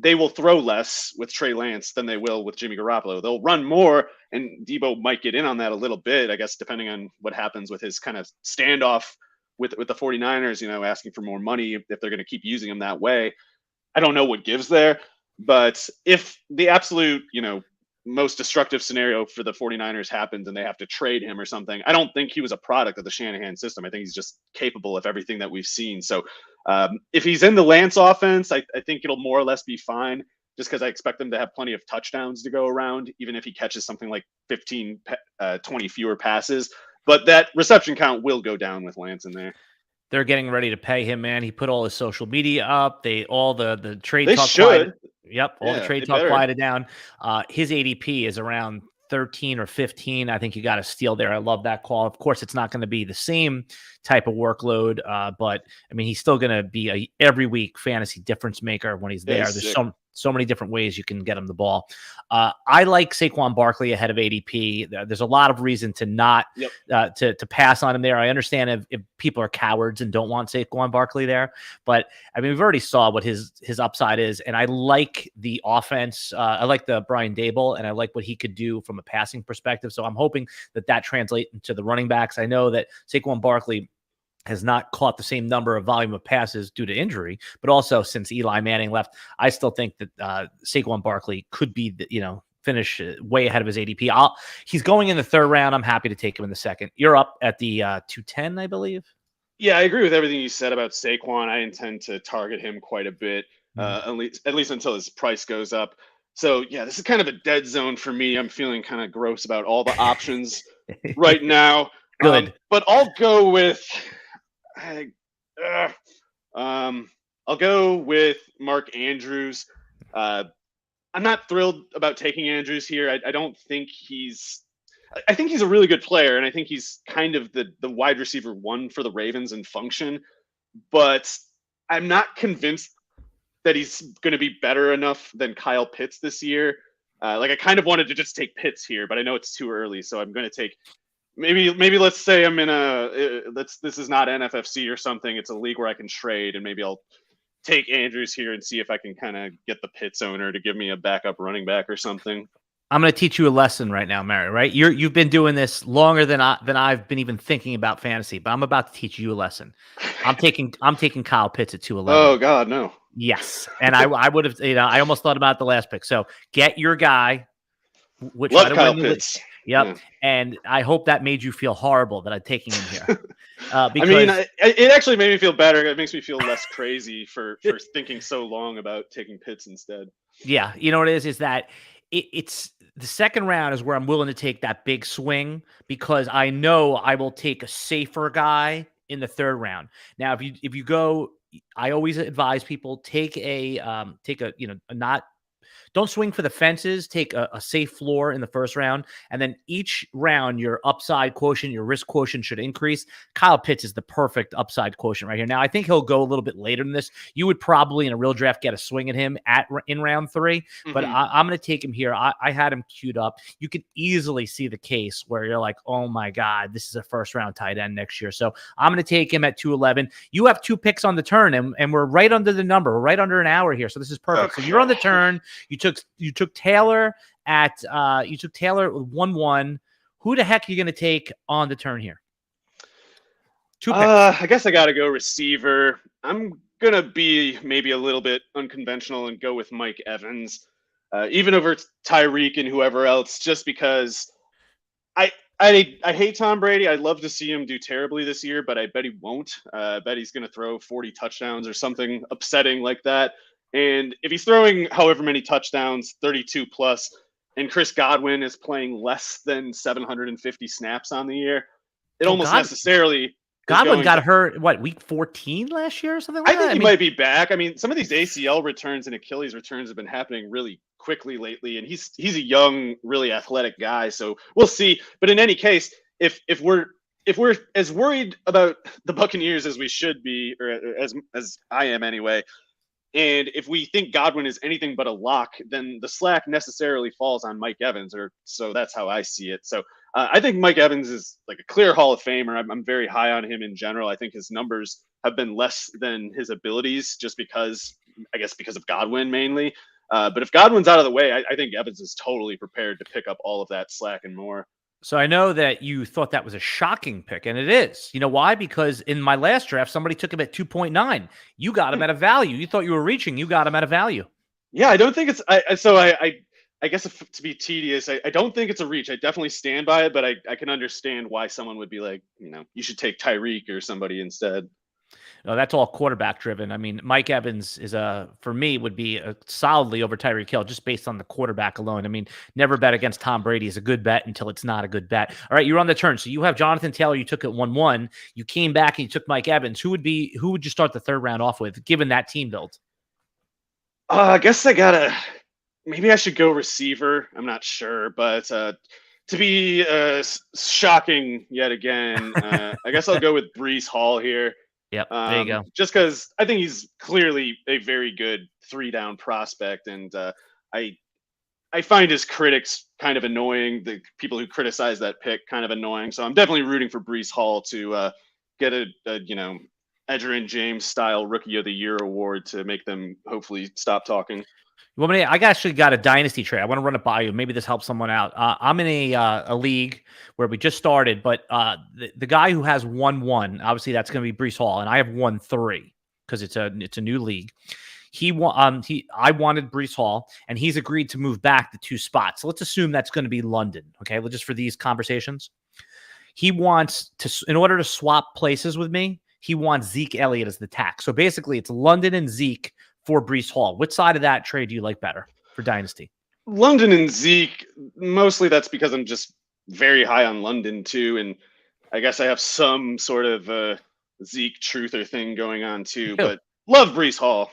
they will throw less with Trey Lance than they will with Jimmy Garoppolo. They'll run more, and Deebo might get in on that a little bit, I guess, depending on what happens with his kind of standoff with the 49ers, asking for more money if they're going to keep using him that way. I don't know what gives there, but if the absolute, most destructive scenario for the 49ers happens and they have to trade him or something, I don't think he was a product of the Shanahan system. I think he's just capable of everything that we've seen. So if he's in the Lance offense, I think it'll more or less be fine, just because I expect him to have plenty of touchdowns to go around, even if he catches something like 15, 20 fewer passes. But that reception count will go down with Lance in there. They're getting ready to pay him, man. He put all his social media up. All the trade they talk. Should. The trade talk quieted down. His ADP is around 13 or 15. I think you got a steal there. I love that call. Of course, it's not going to be the same type of workload, but I mean, he's still going to be a every week fantasy difference maker when he's there. There's so many different ways you can get him the ball. I like Saquon Barkley ahead of ADP. There's a lot of reason to not to pass on him there. I understand if people are cowards and don't want Saquon Barkley there, but I mean, we've already saw what his upside is, and I like the offense. I like the Brian Daboll, and I like what he could do from a passing perspective. So I'm hoping that translates into the running backs. I know that Saquon Barkley has not caught the same number of volume of passes due to injury, but also since Eli Manning left, I still think that Saquon Barkley could be, finish way ahead of his ADP. He's going in the third round. I'm happy to take him in the second. You're up at the 210, I believe. Yeah, I agree with everything you said about Saquon. I intend to target him quite a bit, at least until his price goes up. So yeah, this is kind of a dead zone for me. I'm feeling kind of gross about all the options right now. Good, but I'll go with. I'll go with Mark Andrews. I'm not thrilled about taking Andrews here. I don't think I think he's a really good player, and I think he's kind of the wide receiver one for the Ravens in function. But I'm not convinced that he's going to be better enough than Kyle Pitts this year. I kind of wanted to just take Pitts here, but I know it's too early, so I'm going to take. Maybe let's say I'm in this is not NFFC or something. It's a league where I can trade, and maybe I'll take Andrews here and see if I can kind of get the Pitts owner to give me a backup running back or something. I'm going to teach you a lesson right now, Mary. Right? You've been doing this longer than I've been even thinking about fantasy, but I'm about to teach you a lesson. I'm taking Kyle Pitts at 211. Oh God, no. Yes, and I would have. I almost thought about the last pick. So get your guy. Love Kyle Pitts. Yep. Yeah. And I hope that made you feel horrible that I'm taking him here. Because I mean, it actually made me feel better. It makes me feel less crazy for thinking so long about taking Pitts instead. Yeah. You know what it is that it's the second round is where I'm willing to take that big swing, because I know I will take a safer guy in the third round. Now, if you go, I always advise people don't swing for the fences. Take a safe floor in the first round. And then each round, your upside quotient, your risk quotient should increase. Kyle Pitts is the perfect upside quotient right here. Now, I think he'll go a little bit later than this. You would probably, in a real draft, get a swing at him in round 3. But I'm going to take him here. I had him queued up. You could easily see the case where you're like, oh, my God, this is a first-round tight end next year. So I'm going to take him at 211. You have 2 picks on the turn, and we're right under the number. We're right under an hour here. So this is perfect. Okay. So you're on the turn. You took Taylor at 1-1. Who the heck are you going to take on the turn here? 2 picks. I guess I got to go receiver. I'm going to be maybe a little bit unconventional and go with Mike Evans, even over Tyreek and whoever else, just because I hate Tom Brady. I'd love to see him do terribly this year, but I bet he won't. I bet he's going to throw 40 touchdowns or something upsetting like that. And if he's throwing however many touchdowns, 32 plus, and Chris Godwin is playing less than 750 snaps on the year, necessarily. Godwin got hurt, week 14 last year or something like that? I think he might be back. I mean, some of these ACL returns and Achilles returns have been happening really quickly lately, and he's a young, really athletic guy. So we'll see. But in any case, if we're as worried about the Buccaneers as we should be, or as I am anyway, and if we think Godwin is anything but a lock, then the slack necessarily falls on Mike Evans, or so that's how I see it. So I think Mike Evans is like a clear Hall of Famer. I'm very high on him in general. I think his numbers have been less than his abilities just because of Godwin mainly. But if Godwin's out of the way, I think Evans is totally prepared to pick up all of that slack and more. So I know that you thought that was a shocking pick, and it is. You know why? Because in my last draft, somebody took him at 2.9. You got him at a value. You thought you were reaching. You got him at a value. Yeah, I don't think it's. I guess to be tedious, I don't think it's a reach. I definitely stand by it, but I can understand why someone would be like, you should take Tyreek or somebody instead. No, that's all quarterback driven. I mean, Mike Evans is for me would be solidly over Tyreek Hill just based on the quarterback alone. I mean, never bet against Tom Brady is a good bet until it's not a good bet. All right, you're on the turn. So you have Jonathan Taylor. You took it 1-1. You came back and you took Mike Evans. Who would you start the third round off with, given that team build? I guess maybe I should go receiver. I'm not sure, but to be shocking yet again, I guess I'll go with Breece Hall here. Yep, there you go. Just because I think he's clearly a very good 3-down prospect, and I find his critics kind of annoying. The people who criticize that pick kind of annoying. So I'm definitely rooting for Breece Hall to get a Edgerrin James style Rookie of the Year award to make them hopefully stop talking. I actually got a dynasty trade. I want to run it by you. Maybe this helps someone out. I'm in a league where we just started, but the guy who has 1-1, obviously that's going to be Breece Hall, and I have 1-3 because it's a new league. I wanted Breece Hall, and he's agreed to move back the 2 spots. So let's assume that's going to be London. Okay, just for these conversations, he wants to, in order to swap places with me, he wants Zeke Elliott as the tax. So basically, it's London and Zeke for Breece Hall. Which side of that trade do you like better for Dynasty? London and Zeke. Mostly that's because I'm just very high on London too, and I guess I have some sort of Zeke truther thing going on too. But love Breece Hall.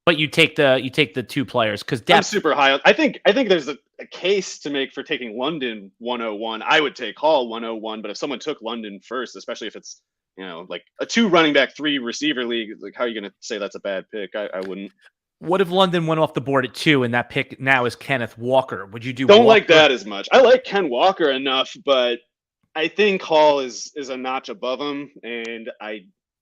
But you take the 2 players because I'm super high. I think there's a case to make for taking London 101. I would take Hall 101, but if someone took London first, especially if it's like a 2 running back, 3 receiver league, like how are you going to say that's a bad pick? I wouldn't. What if London went off the board at 2 and that pick now is Kenneth Walker? Would you do? Don't Walker? Like that as much. I like Ken Walker enough, but I think Hall is a notch above him. And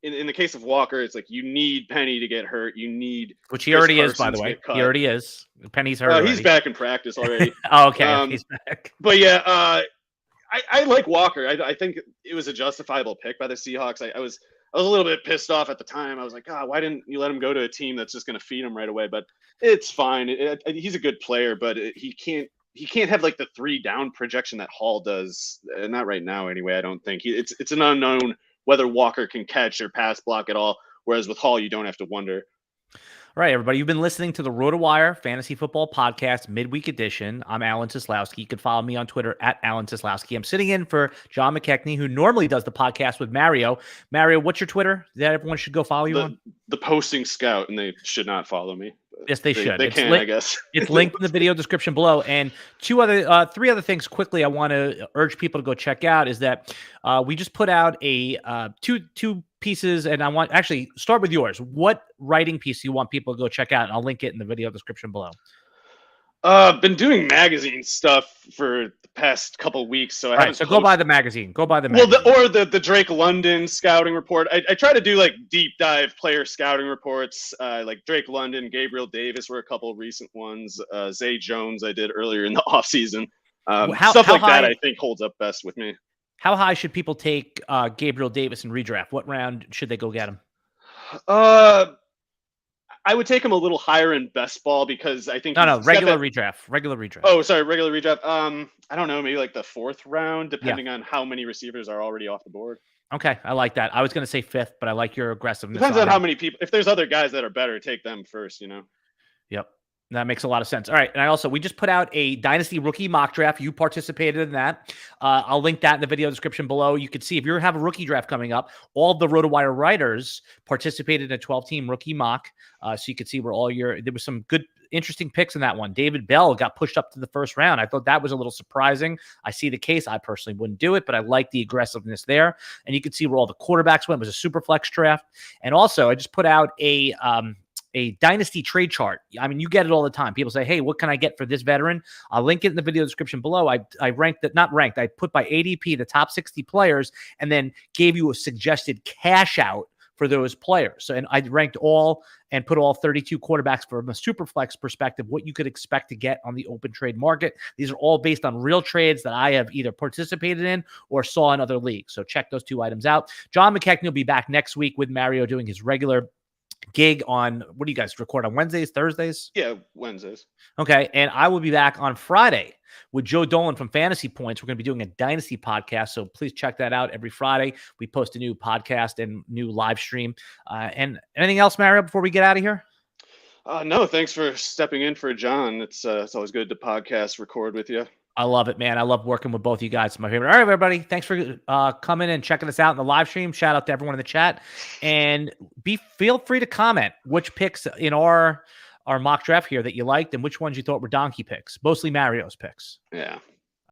in the case of Walker, it's like you need Penny to get hurt. You need which he already is, by the way. He already is. Penny's hurt. He's back in practice already. Oh, okay, he's back. But yeah, I like Walker. I think it was a justifiable pick by the Seahawks. I was a little bit pissed off at the time. I was like, why didn't you let him go to a team that's just going to feed him right away? But it's fine. He's a good player, but he can't have like the 3-down projection that Hall does. Not right now, anyway. I don't think it's an unknown whether Walker can catch or pass block at all. Whereas with Hall, you don't have to wonder. All right, everybody. You've been listening to the RotoWire Fantasy Football Podcast Midweek Edition. I'm Alan Seslowsky. You can follow me on Twitter at Alan Seslowsky. I'm sitting in for John McKechnie, who normally does the podcast with Mario. Mario, what's your Twitter that everyone should go follow you on? The Posting Scout, and they should not follow me. Yes, they should. They can, I guess. It's linked in the video description below. And 3 other things quickly I want to urge people to go check out is that we just put out a two pieces, and I want actually start with yours. What writing piece do you want people to go check out? And I'll link it in the video description below. Been doing magazine stuff for the past couple weeks, so go buy the magazine. Go buy the magazine. Well, the Drake London scouting report. I try to do like deep dive player scouting reports. Like Drake London, Gabriel Davis were a couple of recent ones. Zay Jones I did earlier in the offseason. Stuff like that I think holds up best with me. How high should people take Gabriel Davis in redraft? What round should they go get him? I would take him a little higher in best ball because I think regular redraft. Oh, sorry, regular redraft. I don't know, maybe like the 4th round, depending on how many receivers are already off the board. Okay, I like that. I was going to say 5th, but I like your aggressiveness. Depends on how many people. If there's other guys that are better, take them first. Yep. That makes a lot of sense. All right. And we just put out a Dynasty rookie mock draft. You participated in that. I'll link that in the video description below. You can see if you have a rookie draft coming up, all the RotoWire writers participated in a 12-team rookie mock. So you can see where there was some good, interesting picks in that one. David Bell got pushed up to the first round. I thought that was a little surprising. I see the case. I personally wouldn't do it, but I like the aggressiveness there. And you can see where all the quarterbacks went. It was a super flex draft. And also I just put out a Dynasty trade chart. I mean, you get it all the time. People say, hey, what can I get for this veteran? I'll link it in the video description below. I put by ADP the top 60 players and then gave you a suggested cash out for those players. So, and I ranked all and put all 32 quarterbacks from a Superflex perspective, what you could expect to get on the open trade market. These are all based on real trades that I have either participated in or saw in other leagues. So check those two items out. John McKechnie will be back next week with Mario doing his regular gig on, what do you guys record on Wednesdays, Thursdays? Yeah, Wednesdays. Okay. And I will be back on Friday with Joe Dolan from Fantasy Points. We're going to be doing a Dynasty podcast. So please check that out every Friday. We post a new podcast and new live stream. And anything else, Mario, before we get out of here? No, thanks for stepping in for John. It's always good to podcast record with you. I love it, man. I love working with both you guys. It's my favorite. All right, everybody. Thanks for coming and checking us out in the live stream. Shout out to everyone in the chat. And feel free to comment which picks in our mock draft here that you liked and which ones you thought were donkey picks. Mostly Mario's picks. Yeah.